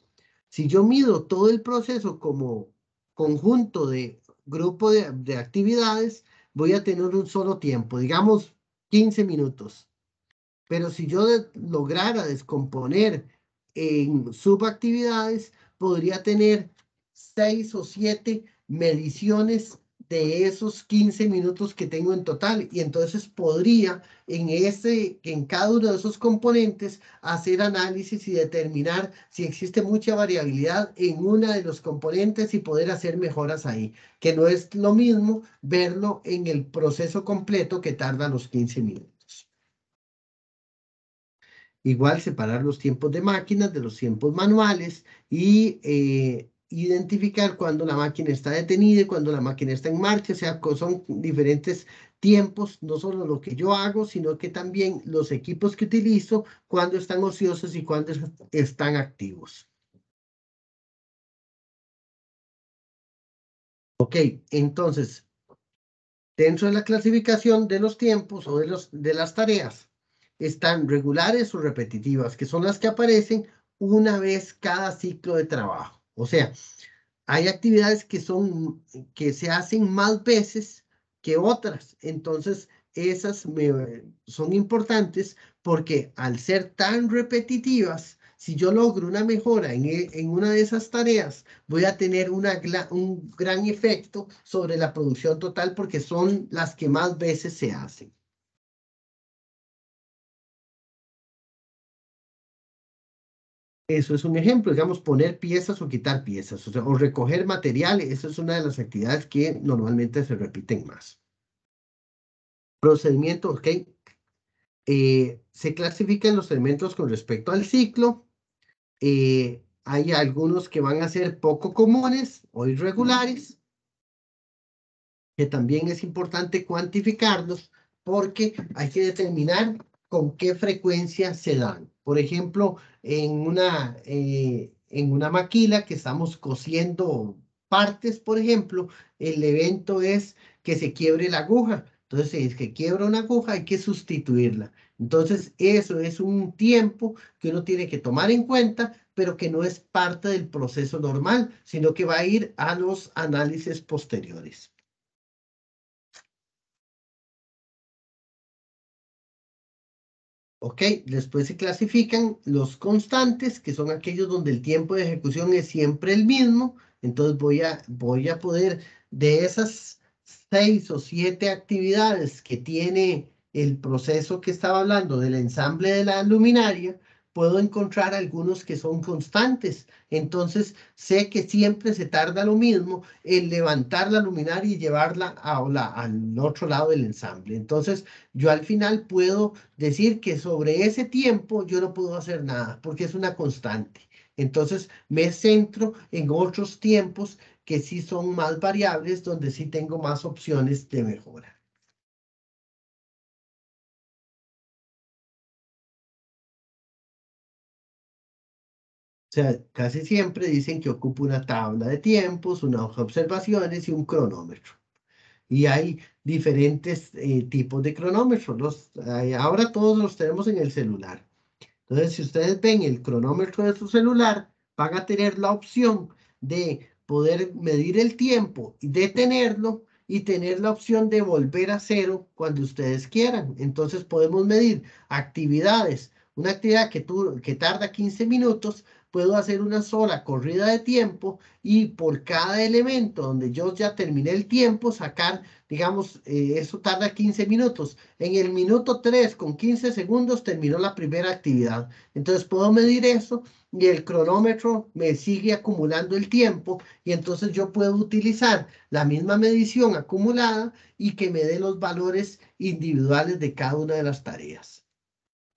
Si yo mido todo el proceso como conjunto de grupo de actividades, voy a tener un solo tiempo, digamos 15 minutos. Pero si yo lograra descomponer en subactividades, podría tener 6 o 7 mediciones de esos 15 minutos que tengo en total. Y entonces podría en cada uno de esos componentes hacer análisis y determinar si existe mucha variabilidad en una de los componentes y poder hacer mejoras ahí. Que no es lo mismo verlo en el proceso completo que tarda los 15 minutos. Igual separar los tiempos de máquinas de los tiempos manuales y identificar cuando la máquina está detenida y cuando la máquina está en marcha. O sea, son diferentes tiempos, no solo lo que yo hago, sino que también los equipos que utilizo, cuando están ociosos y cuando están activos. Ok, entonces, dentro de la clasificación de los tiempos o de las tareas, están regulares o repetitivas, que son las que aparecen una vez cada ciclo de trabajo. O sea, hay actividades que se hacen más veces que otras. Entonces, esas son importantes porque al ser tan repetitivas, si yo logro una mejora en una de esas tareas, voy a tener un gran efecto sobre la producción total porque son las que más veces se hacen. Eso es un ejemplo, digamos, poner piezas o quitar piezas, o sea, o recoger materiales. Eso es una de las actividades que normalmente se repiten más. Procedimiento, ok. Se clasifican los elementos con respecto al ciclo. Hay algunos que van a ser poco comunes o irregulares, que también es importante cuantificarlos porque hay que determinar con qué frecuencia se dan. Por ejemplo, en una maquila que estamos cosiendo partes, por ejemplo, el evento es que se quiebre la aguja. Entonces, si es que quiebra una aguja, hay que sustituirla. Entonces, eso es un tiempo que uno tiene que tomar en cuenta, pero que no es parte del proceso normal, sino que va a ir a los análisis posteriores. Ok, después se clasifican los constantes, que son aquellos donde el tiempo de ejecución es siempre el mismo. Entonces voy a poder, de esas 6 o 7 actividades que tiene el proceso que estaba hablando del ensamble de la luminaria, puedo encontrar algunos que son constantes. Entonces sé que siempre se tarda lo mismo en levantar la luminaria y llevarla al otro lado del ensamble. Entonces yo al final puedo decir que sobre ese tiempo yo no puedo hacer nada porque es una constante. Entonces me centro en otros tiempos que sí son más variables, donde sí tengo más opciones de mejora. sea, casi siempre dicen que ocupa una tabla de tiempos, una hoja de observaciones y un cronómetro. Y hay diferentes tipos de cronómetros. Ahora todos los tenemos en el celular. Entonces, si ustedes ven el cronómetro de su celular, van a tener la opción de poder medir el tiempo, detenerlo y tener la opción de volver a cero cuando ustedes quieran. Entonces, podemos medir actividades. Una actividad que tarda 15 minutos, puedo hacer una sola corrida de tiempo y por cada elemento donde yo ya terminé el tiempo, sacar, digamos, eso tarda 15 minutos. En el minuto 3 con 15 segundos terminó la primera actividad. Entonces puedo medir eso y el cronómetro me sigue acumulando el tiempo y entonces yo puedo utilizar la misma medición acumulada y que me dé los valores individuales de cada una de las tareas.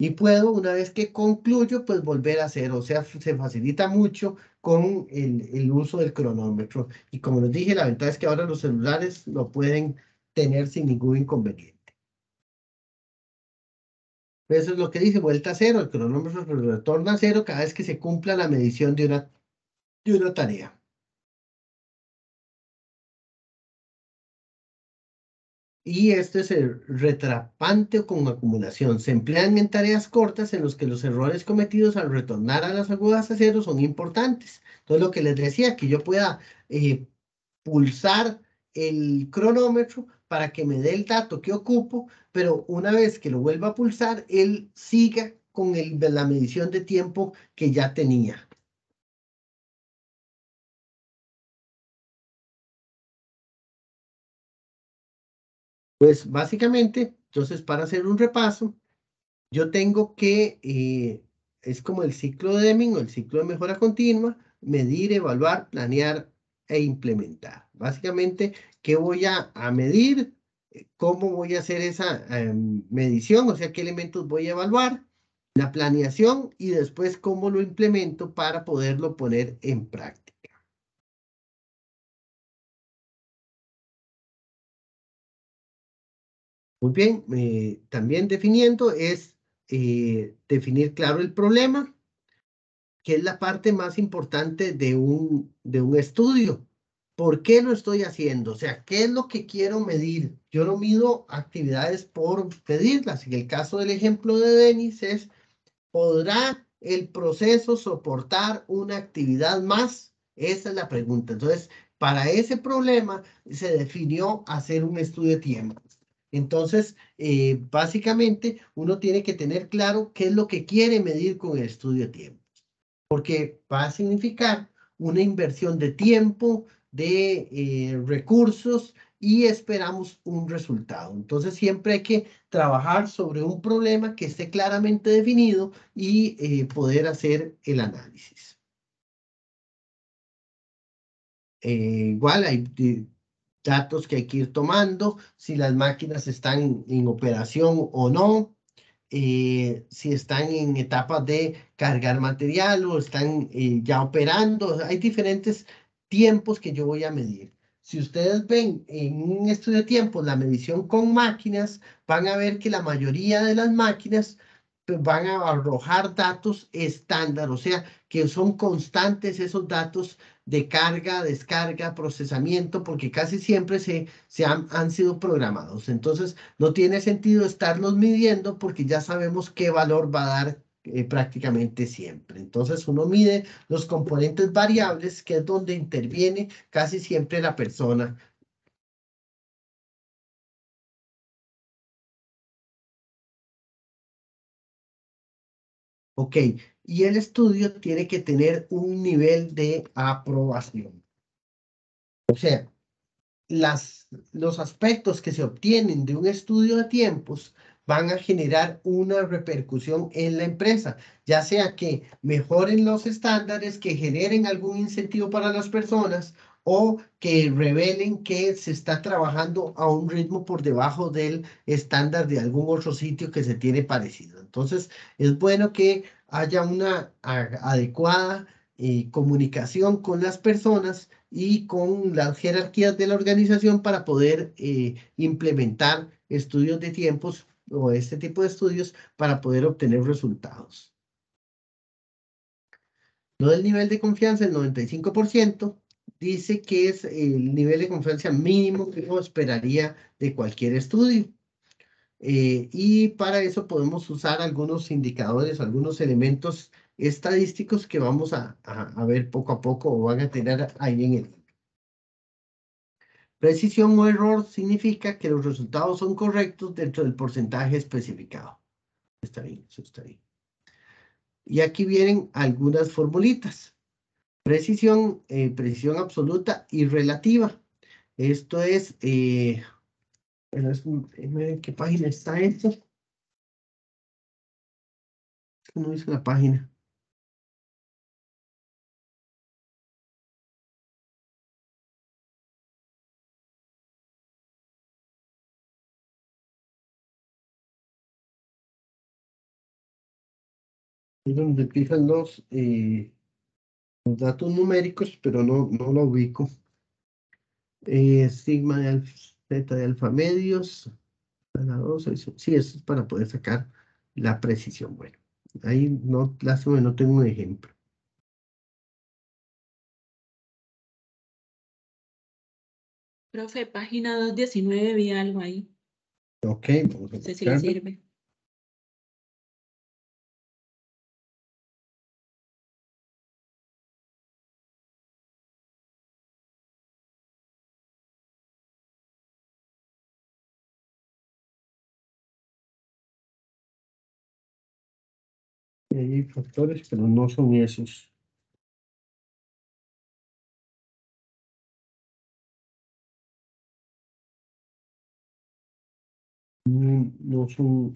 Y puedo, una vez que concluyo, pues volver a hacer. O sea, se facilita mucho con el uso del cronómetro. Y como les dije, la ventaja es que ahora los celulares lo pueden tener sin ningún inconveniente. Eso es lo que dice, vuelta a cero. El cronómetro retorna a cero cada vez que se cumpla la medición de una tarea. Y esto es el retrapante o con acumulación. Se emplean en tareas cortas en los que los errores cometidos al retornar a las agujas a cero son importantes. Entonces, lo que les decía, que yo pueda pulsar el cronómetro para que me dé el dato que ocupo, pero una vez que lo vuelva a pulsar, él siga con la medición de tiempo que ya tenía. Pues básicamente, entonces para hacer un repaso, yo tengo que, es como el ciclo de Deming o el ciclo de mejora continua, medir, evaluar, planear e implementar. Básicamente, ¿qué voy a medir? ¿Cómo voy a hacer esa medición? O sea, ¿qué elementos voy a evaluar? La planeación y después cómo lo implemento para poderlo poner en práctica. Muy bien, también definiendo es definir claro el problema, que es la parte más importante de un estudio. ¿Por qué lo estoy haciendo? O sea, ¿qué es lo que quiero medir? Yo no mido actividades por pedirlas. En el caso del ejemplo de Denis es, ¿podrá el proceso soportar una actividad más? Esa es la pregunta. Entonces, para ese problema se definió hacer un estudio de tiempo. Entonces, básicamente, uno tiene que tener claro qué es lo que quiere medir con el estudio de tiempo, porque va a significar una inversión de tiempo, de recursos y esperamos un resultado. Entonces siempre hay que trabajar sobre un problema que esté claramente definido y poder hacer el análisis. Igual hay datos que hay que ir tomando, si las máquinas están en operación o no, si están en etapas de cargar material o están ya operando. Hay diferentes tiempos que yo voy a medir. Si ustedes ven en un estudio de tiempos la medición con máquinas, van a ver que la mayoría de las máquinas pues, van a arrojar datos estándar, o sea, que son constantes esos datos de carga, descarga, procesamiento, porque casi siempre han sido programados. Entonces, no tiene sentido estarlos midiendo porque ya sabemos qué valor va a dar prácticamente siempre. Entonces, uno mide los componentes variables, que es donde interviene casi siempre la persona. Ok, y el estudio tiene que tener un nivel de aprobación. O sea, los aspectos que se obtienen de un estudio de tiempos van a generar una repercusión en la empresa, ya sea que mejoren los estándares, que generen algún incentivo para las personas o que revelen que se está trabajando a un ritmo por debajo del estándar de algún otro sitio que se tiene parecido. Entonces, es bueno que haya una adecuada comunicación con las personas y con las jerarquías de la organización para poder implementar estudios de tiempos o este tipo de estudios para poder obtener resultados. Lo del nivel de confianza, el 95%, dice que es el nivel de confianza mínimo que uno esperaría de cualquier estudio. Y para eso podemos usar algunos indicadores, algunos elementos estadísticos que vamos a ver poco a poco o van a tener ahí en el. Precisión o error significa que los resultados son correctos dentro del porcentaje especificado. Está bien, eso está bien. Y aquí vienen algunas formulitas. Precisión, precisión absoluta y relativa. Esto es, bueno, ¿en qué página está esto? No dice la página. Es donde fijan los datos numéricos, pero no lo ubico. Sigma de alfa, zeta de alfa medios, a la 2, sí, eso es para poder sacar la precisión. Bueno, ahí no, lástima, no tengo un ejemplo.
Profe, página 219, vi algo ahí.
Ok, vamos a
No sé si le
buscarlo.
sirve.
Hay factores, pero no son esos. No son,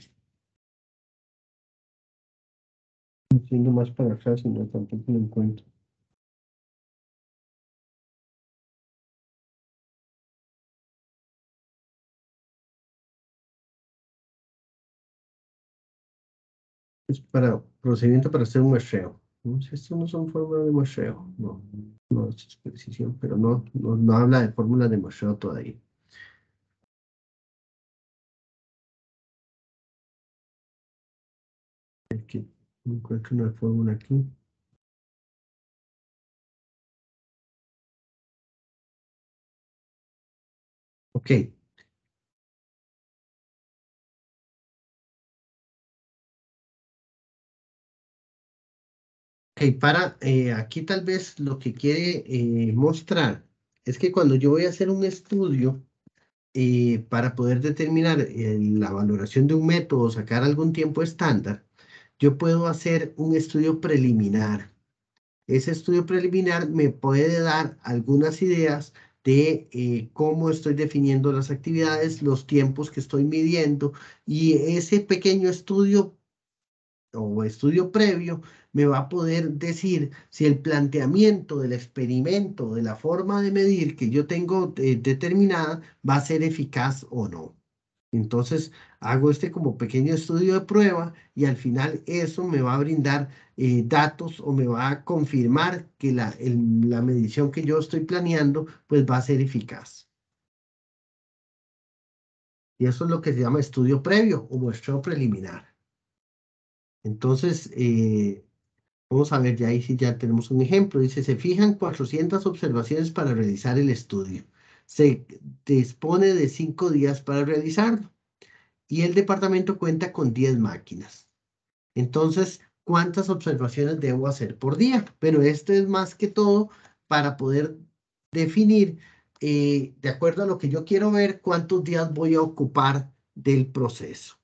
siendo más para acá, sino tampoco lo encuentro. Es para procedimiento para hacer un muestreo. No sé, estos no son fórmulas de muestreo. No, no es precisión, pero no habla de fórmulas de muestreo todavía. Aquí no encuentro una fórmula aquí. Ok. Ok, aquí tal vez lo que quiere mostrar es que cuando yo voy a hacer un estudio para poder determinar la valoración de un método o sacar algún tiempo estándar, yo puedo hacer un estudio preliminar. Ese estudio preliminar me puede dar algunas ideas de cómo estoy definiendo las actividades, los tiempos que estoy midiendo, y ese pequeño estudio o estudio previo me va a poder decir si el planteamiento del experimento, de la forma de medir que yo tengo determinada, va a ser eficaz o no. Entonces, hago este como pequeño estudio de prueba y al final eso me va a brindar datos o me va a confirmar que la medición que yo estoy planeando pues va a ser eficaz. Y eso es lo que se llama estudio previo o muestreo preliminar. Entonces, vamos a ver ya ahí si ya tenemos un ejemplo. Dice, se fijan 400 observaciones para realizar el estudio. Se dispone de 5 días para realizarlo. Y el departamento cuenta con 10 máquinas. Entonces, ¿cuántas observaciones debo hacer por día? Pero esto es más que todo para poder definir, de acuerdo a lo que yo quiero ver, cuántos días voy a ocupar del proceso.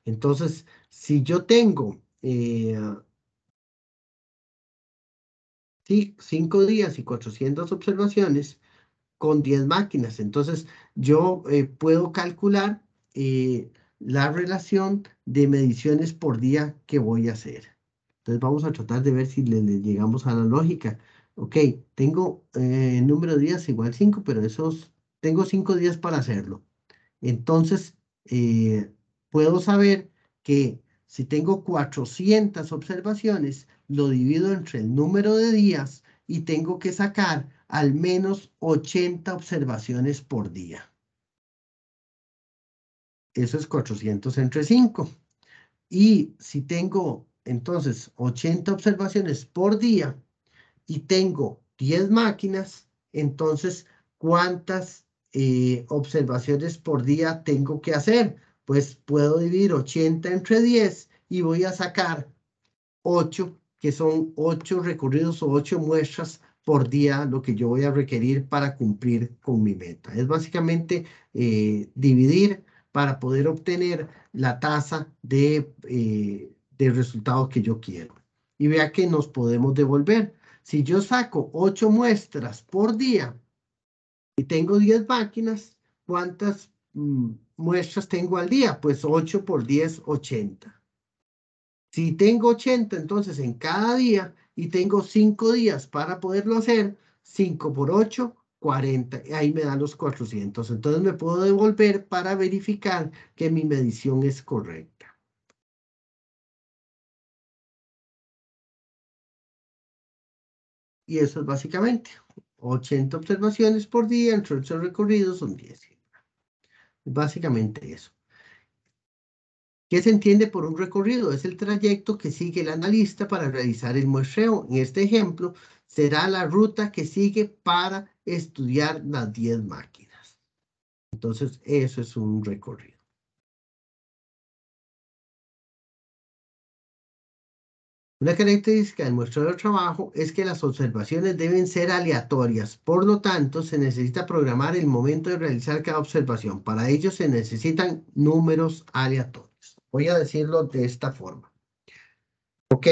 Entonces, si yo tengo 5 días y 400 observaciones con 10 máquinas, entonces yo puedo calcular la relación de mediciones por día que voy a hacer. Entonces vamos a tratar de ver si le llegamos a la lógica. Ok, tengo número de días igual 5, pero tengo 5 días para hacerlo. Entonces, puedo saber que si tengo 400 observaciones, lo divido entre el número de días y tengo que sacar al menos 80 observaciones por día. Eso es 400 entre 5. Y si tengo entonces 80 observaciones por día y tengo 10 máquinas, entonces, ¿cuántas observaciones por día tengo que hacer? Pues puedo dividir 80 entre 10 y voy a sacar 8, que son 8 recorridos o 8 muestras por día, lo que yo voy a requerir para cumplir con mi meta. Es básicamente dividir para poder obtener la tasa de resultado que yo quiero. Y vea que nos podemos devolver. Si yo saco 8 muestras por día y tengo 10 máquinas, ¿cuántas muestras tengo al día? Pues 8 por 10, 80. Si tengo 80, entonces en cada día y tengo 5 días para poderlo hacer, 5 por 8, 40. Ahí me dan los 400. Entonces me puedo devolver para verificar que mi medición es correcta. Y eso es básicamente 80 observaciones por día, entre 8 recorridos son 10. Básicamente eso. ¿Qué se entiende por un recorrido? Es el trayecto que sigue el analista para realizar el muestreo. En este ejemplo, será la ruta que sigue para estudiar las 10 máquinas. Entonces, eso es un recorrido. Una característica del muestreo de trabajo es que las observaciones deben ser aleatorias. Por lo tanto, se necesita programar el momento de realizar cada observación. Para ello se necesitan números aleatorios. Voy a decirlo de esta forma. Ok,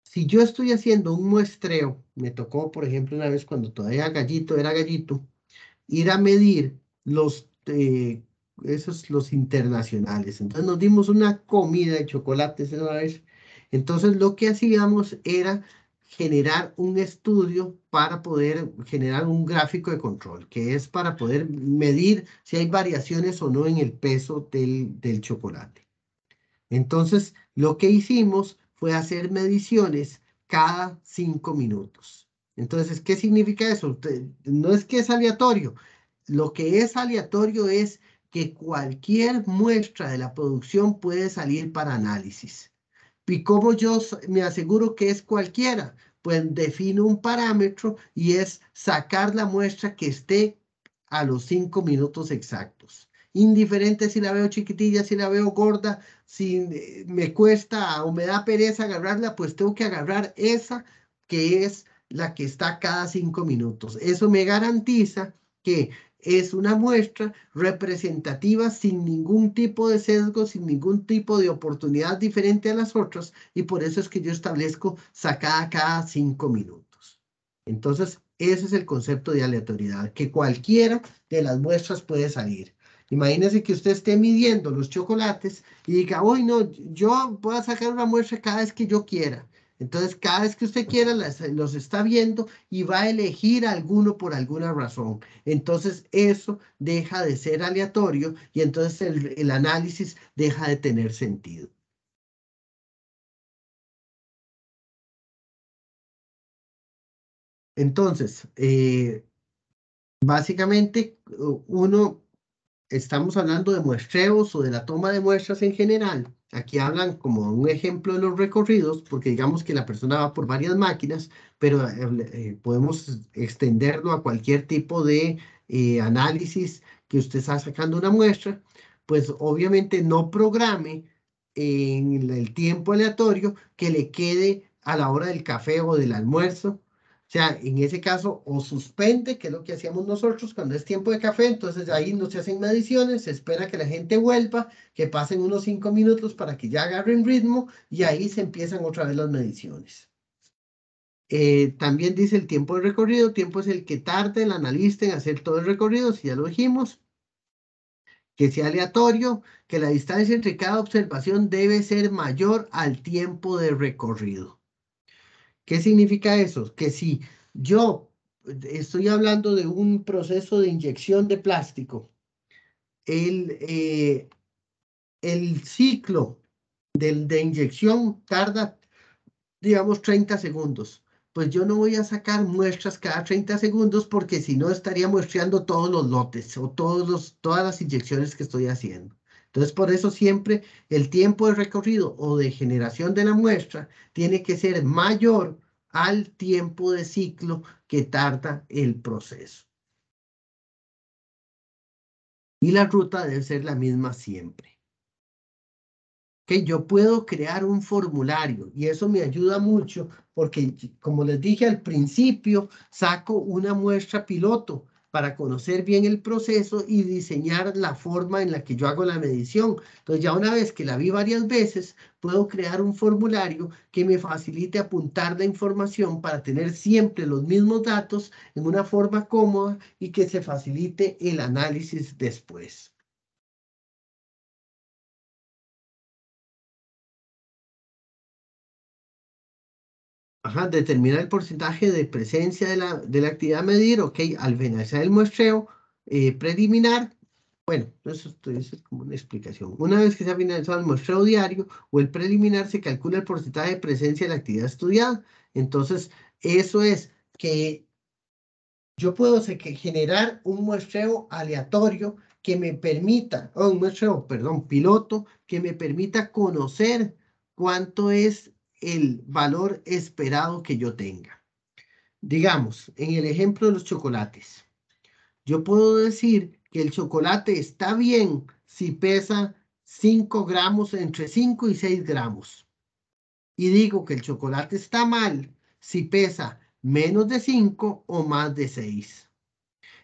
si yo estoy haciendo un muestreo, me tocó, por ejemplo, una vez cuando todavía Gallito era Gallito, ir a medir los internacionales. Entonces nos dimos una comida de chocolates una vez. Entonces lo que hacíamos era generar un estudio para poder generar un gráfico de control, que es para poder medir si hay variaciones o no en el peso del chocolate. Entonces lo que hicimos fue hacer mediciones cada 5 minutos. Entonces, ¿qué significa eso? No es que es aleatorio. Lo que es aleatorio es que cualquier muestra de la producción puede salir para análisis. ¿Y cómo yo me aseguro que es cualquiera? Pues defino un parámetro y es sacar la muestra que esté a los 5 minutos exactos. Indiferente si la veo chiquitilla, si la veo gorda, si me cuesta o me da pereza agarrarla, pues tengo que agarrar esa que es la que está cada 5 minutos. Eso me garantiza que es una muestra representativa sin ningún tipo de sesgo, sin ningún tipo de oportunidad diferente a las otras, y por eso es que yo establezco sacada cada 5 minutos. Entonces, ese es el concepto de aleatoriedad, que cualquiera de las muestras puede salir. Imagínese que usted esté midiendo los chocolates y diga, hoy no, yo voy a sacar una muestra cada vez que yo quiera. Entonces, cada vez que usted quiera, los está viendo y va a elegir alguno por alguna razón. Entonces, eso deja de ser aleatorio y entonces el análisis deja de tener sentido. Entonces, básicamente, estamos hablando de muestreos o de la toma de muestras en general. Aquí hablan como un ejemplo de los recorridos, porque digamos que la persona va por varias máquinas, pero podemos extenderlo a cualquier tipo de análisis que usted está sacando una muestra. Pues obviamente no programe en el tiempo aleatorio que le quede a la hora del café o del almuerzo. O sea, en ese caso, o suspende, que es lo que hacíamos nosotros cuando es tiempo de café, entonces ahí no se hacen mediciones, se espera que la gente vuelva, que pasen unos 5 minutos para que ya agarren ritmo y ahí se empiezan otra vez las mediciones. También dice el tiempo de recorrido, tiempo es el que tarda el analista en hacer todo el recorrido, si ya lo dijimos. Que sea aleatorio, que la distancia entre cada observación debe ser mayor al tiempo de recorrido. ¿Qué significa eso? Que si yo estoy hablando de un proceso de inyección de plástico, el ciclo de inyección tarda, digamos, 30 segundos. Pues yo no voy a sacar muestras cada 30 segundos porque si no estaría muestreando todos los lotes o todas las inyecciones que estoy haciendo. Entonces, por eso siempre el tiempo de recorrido o de generación de la muestra tiene que ser mayor al tiempo de ciclo que tarda el proceso. Y la ruta debe ser la misma siempre. Que yo puedo crear un formulario y eso me ayuda mucho porque, como les dije al principio, saco una muestra piloto para conocer bien el proceso y diseñar la forma en la que yo hago la medición. Entonces, ya una vez que la vi varias veces, puedo crear un formulario que me facilite apuntar la información para tener siempre los mismos datos en una forma cómoda y que se facilite el análisis después. Ajá, determinar el porcentaje de presencia de la actividad a medir, ok, al finalizar el muestreo preliminar, bueno, eso es como una explicación. Una vez que se ha finalizado el muestreo diario o el preliminar, se calcula el porcentaje de presencia de la actividad estudiada. Entonces, eso es que yo puedo generar un muestreo aleatorio que me permita, o un muestreo, perdón, piloto, que me permita conocer cuánto es el valor esperado que yo tenga. Digamos, en el ejemplo de los chocolates, yo puedo decir que el chocolate está bien si pesa 5 gramos, entre 5 y 6 gramos. Y digo que el chocolate está mal si pesa menos de 5 o más de 6.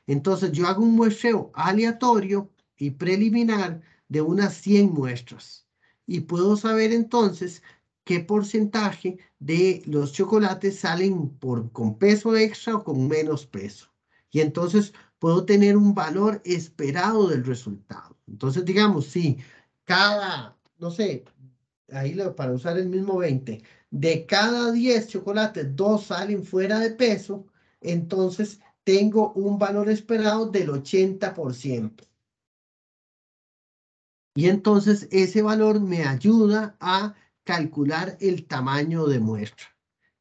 Entonces yo hago un muestreo aleatorio y preliminar de unas 100 muestras y puedo saber entonces qué porcentaje de los chocolates salen con peso extra o con menos peso. Y entonces puedo tener un valor esperado del resultado. Entonces, digamos, si no sé, ahí para usar el mismo 20, de cada 10 chocolates, 2 salen fuera de peso, entonces tengo un valor esperado del 80%. Y entonces ese valor me ayuda a calcular el tamaño de muestra.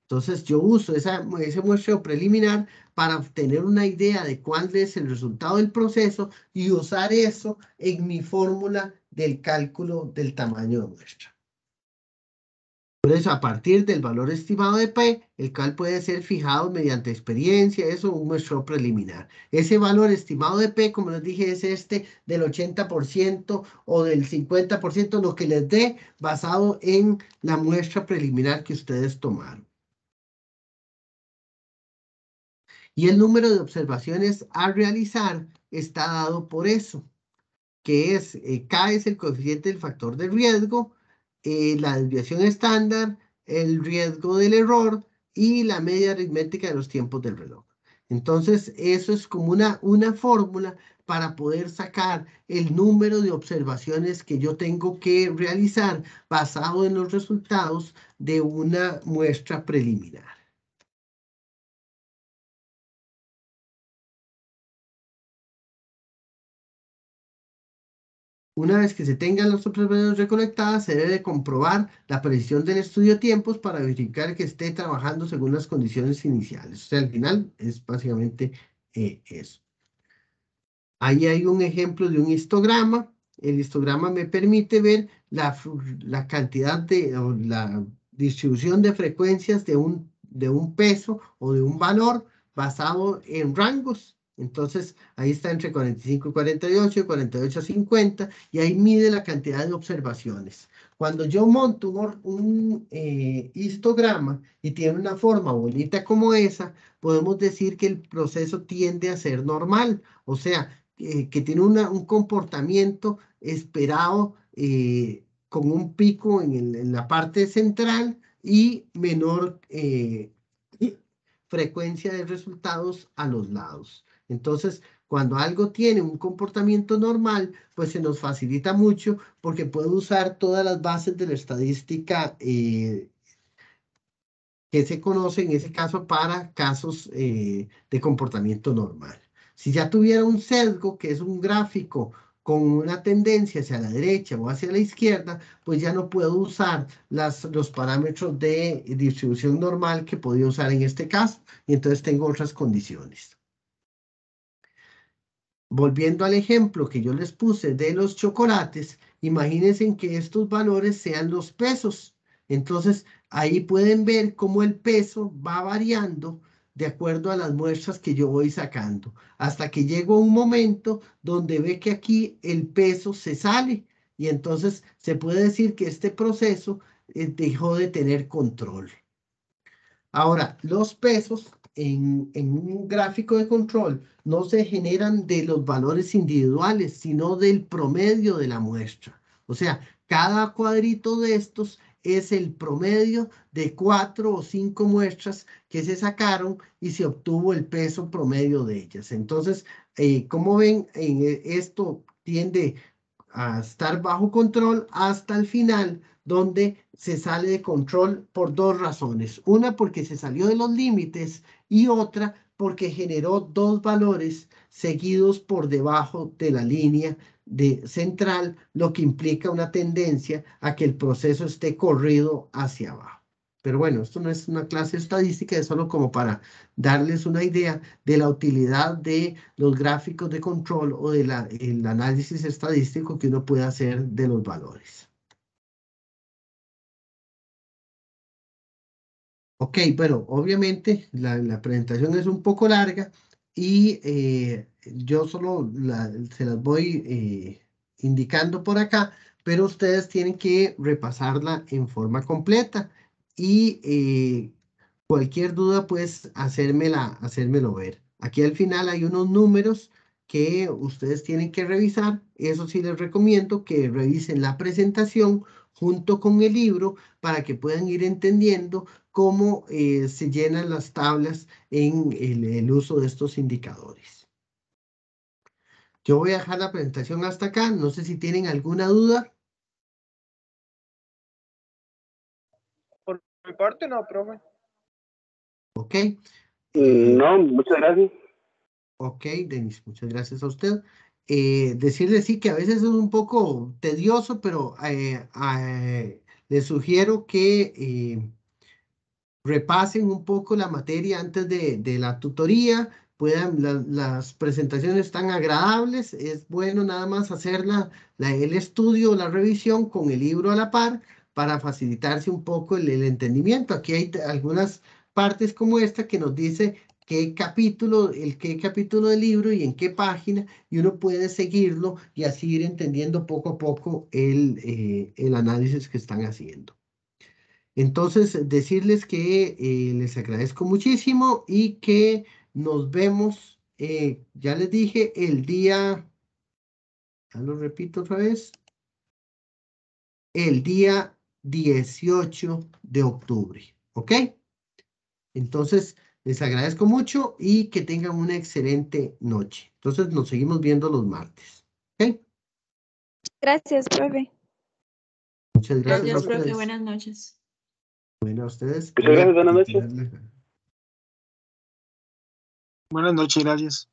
Entonces yo uso ese muestreo preliminar para obtener una idea de cuál es el resultado del proceso y usar eso en mi fórmula del cálculo del tamaño de muestra. Por eso, a partir del valor estimado de P, el cual puede ser fijado mediante experiencia, eso un muestreo preliminar. Ese valor estimado de P, como les dije, es este del 80% o del 50%, lo que les dé basado en la muestra preliminar que ustedes tomaron. Y el número de observaciones a realizar está dado por eso, que es K es el coeficiente del factor de riesgo, la desviación estándar, el riesgo del error y la media aritmética de los tiempos del reloj. Entonces, eso es como una fórmula para poder sacar el número de observaciones que yo tengo que realizar basado en los resultados de una muestra preliminar. Una vez que se tengan las observaciones recolectadas, se debe comprobar la precisión del estudio de tiempos para verificar que esté trabajando según las condiciones iniciales. O sea, al final es básicamente eso. Ahí hay un ejemplo de un histograma. El histograma me permite ver la cantidad o la distribución de frecuencias de un peso o de un valor basado en rangos. Entonces, ahí está entre 45 y 48, 48 a 50, y ahí mide la cantidad de observaciones. Cuando yo monto un histograma y tiene una forma bonita como esa, podemos decir que el proceso tiende a ser normal, o sea, que tiene un comportamiento esperado con un pico en la parte central y menor frecuencia de resultados a los lados. Entonces, cuando algo tiene un comportamiento normal, pues se nos facilita mucho porque puedo usar todas las bases de la estadística que se conoce en ese caso para casos de comportamiento normal. Si ya tuviera un sesgo, que es un gráfico con una tendencia hacia la derecha o hacia la izquierda, pues ya no puedo usar los parámetros de distribución normal que podía usar en este caso, y entonces tengo otras condiciones. volviendo al ejemplo que yo les puse de los chocolates, imagínense que estos valores sean los pesos. Entonces, ahí pueden ver cómo el peso va variando de acuerdo a las muestras que yo voy sacando, hasta que llega un momento donde ve que aquí el peso se sale y entonces se puede decir que este proceso dejó de tener control. Ahora, los pesos en un gráfico de control no se generan de los valores individuales, sino del promedio de la muestra. O sea, cada cuadrito de estos es el promedio de 4 o 5 muestras que se sacaron y se obtuvo el peso promedio de ellas. Entonces, como ven, esto tiende a estar bajo control hasta el final, donde se sale de control por dos razones. Una, porque se salió de los límites, y otra, porque generó dos valores seguidos por debajo de la línea central, lo que implica una tendencia a que el proceso esté corrido hacia abajo. Pero bueno, esto no es una clase estadística, es solo como para darles una idea de la utilidad de los gráficos de control o del análisis estadístico que uno puede hacer de los valores. Ok, bueno, obviamente la presentación es un poco larga y yo solo se las voy indicando por acá, pero ustedes tienen que repasarla en forma completa y cualquier duda, pues hacérmelo ver. Aquí al final hay unos números que ustedes tienen que revisar. Eso sí les recomiendo que revisen la presentación junto con el libro para que puedan ir entendiendo cómo se llenan las tablas en el uso de estos indicadores. Yo voy a dejar la presentación hasta acá. No sé si tienen alguna duda.
Por mi parte no, profe.
Ok.
No, muchas gracias.
Ok, Denis, muchas gracias a usted. Decirle sí que a veces es un poco tedioso, pero les sugiero que repasen un poco la materia antes de la tutoría. Las presentaciones están agradables, es bueno nada más hacer el estudio, la revisión con el libro a la par para facilitarse un poco el entendimiento. Aquí hay algunas partes como esta que nos dice qué capítulo del libro y en qué página, y uno puede seguirlo y así ir entendiendo poco a poco el análisis que están haciendo. Entonces, decirles que les agradezco muchísimo y que nos vemos, ya les dije, el día, ya lo repito otra vez, el día 18 de octubre, ¿ok? Entonces, les agradezco mucho y que tengan una excelente noche. Entonces, nos seguimos viendo los martes, ¿ok?
Gracias, profe.
Muchas gracias a
Gracias, profe.
ustedes.
Buenas noches.
Bueno, a ustedes.
Muchas gracias, buenas noches.
Buenas noches, gracias.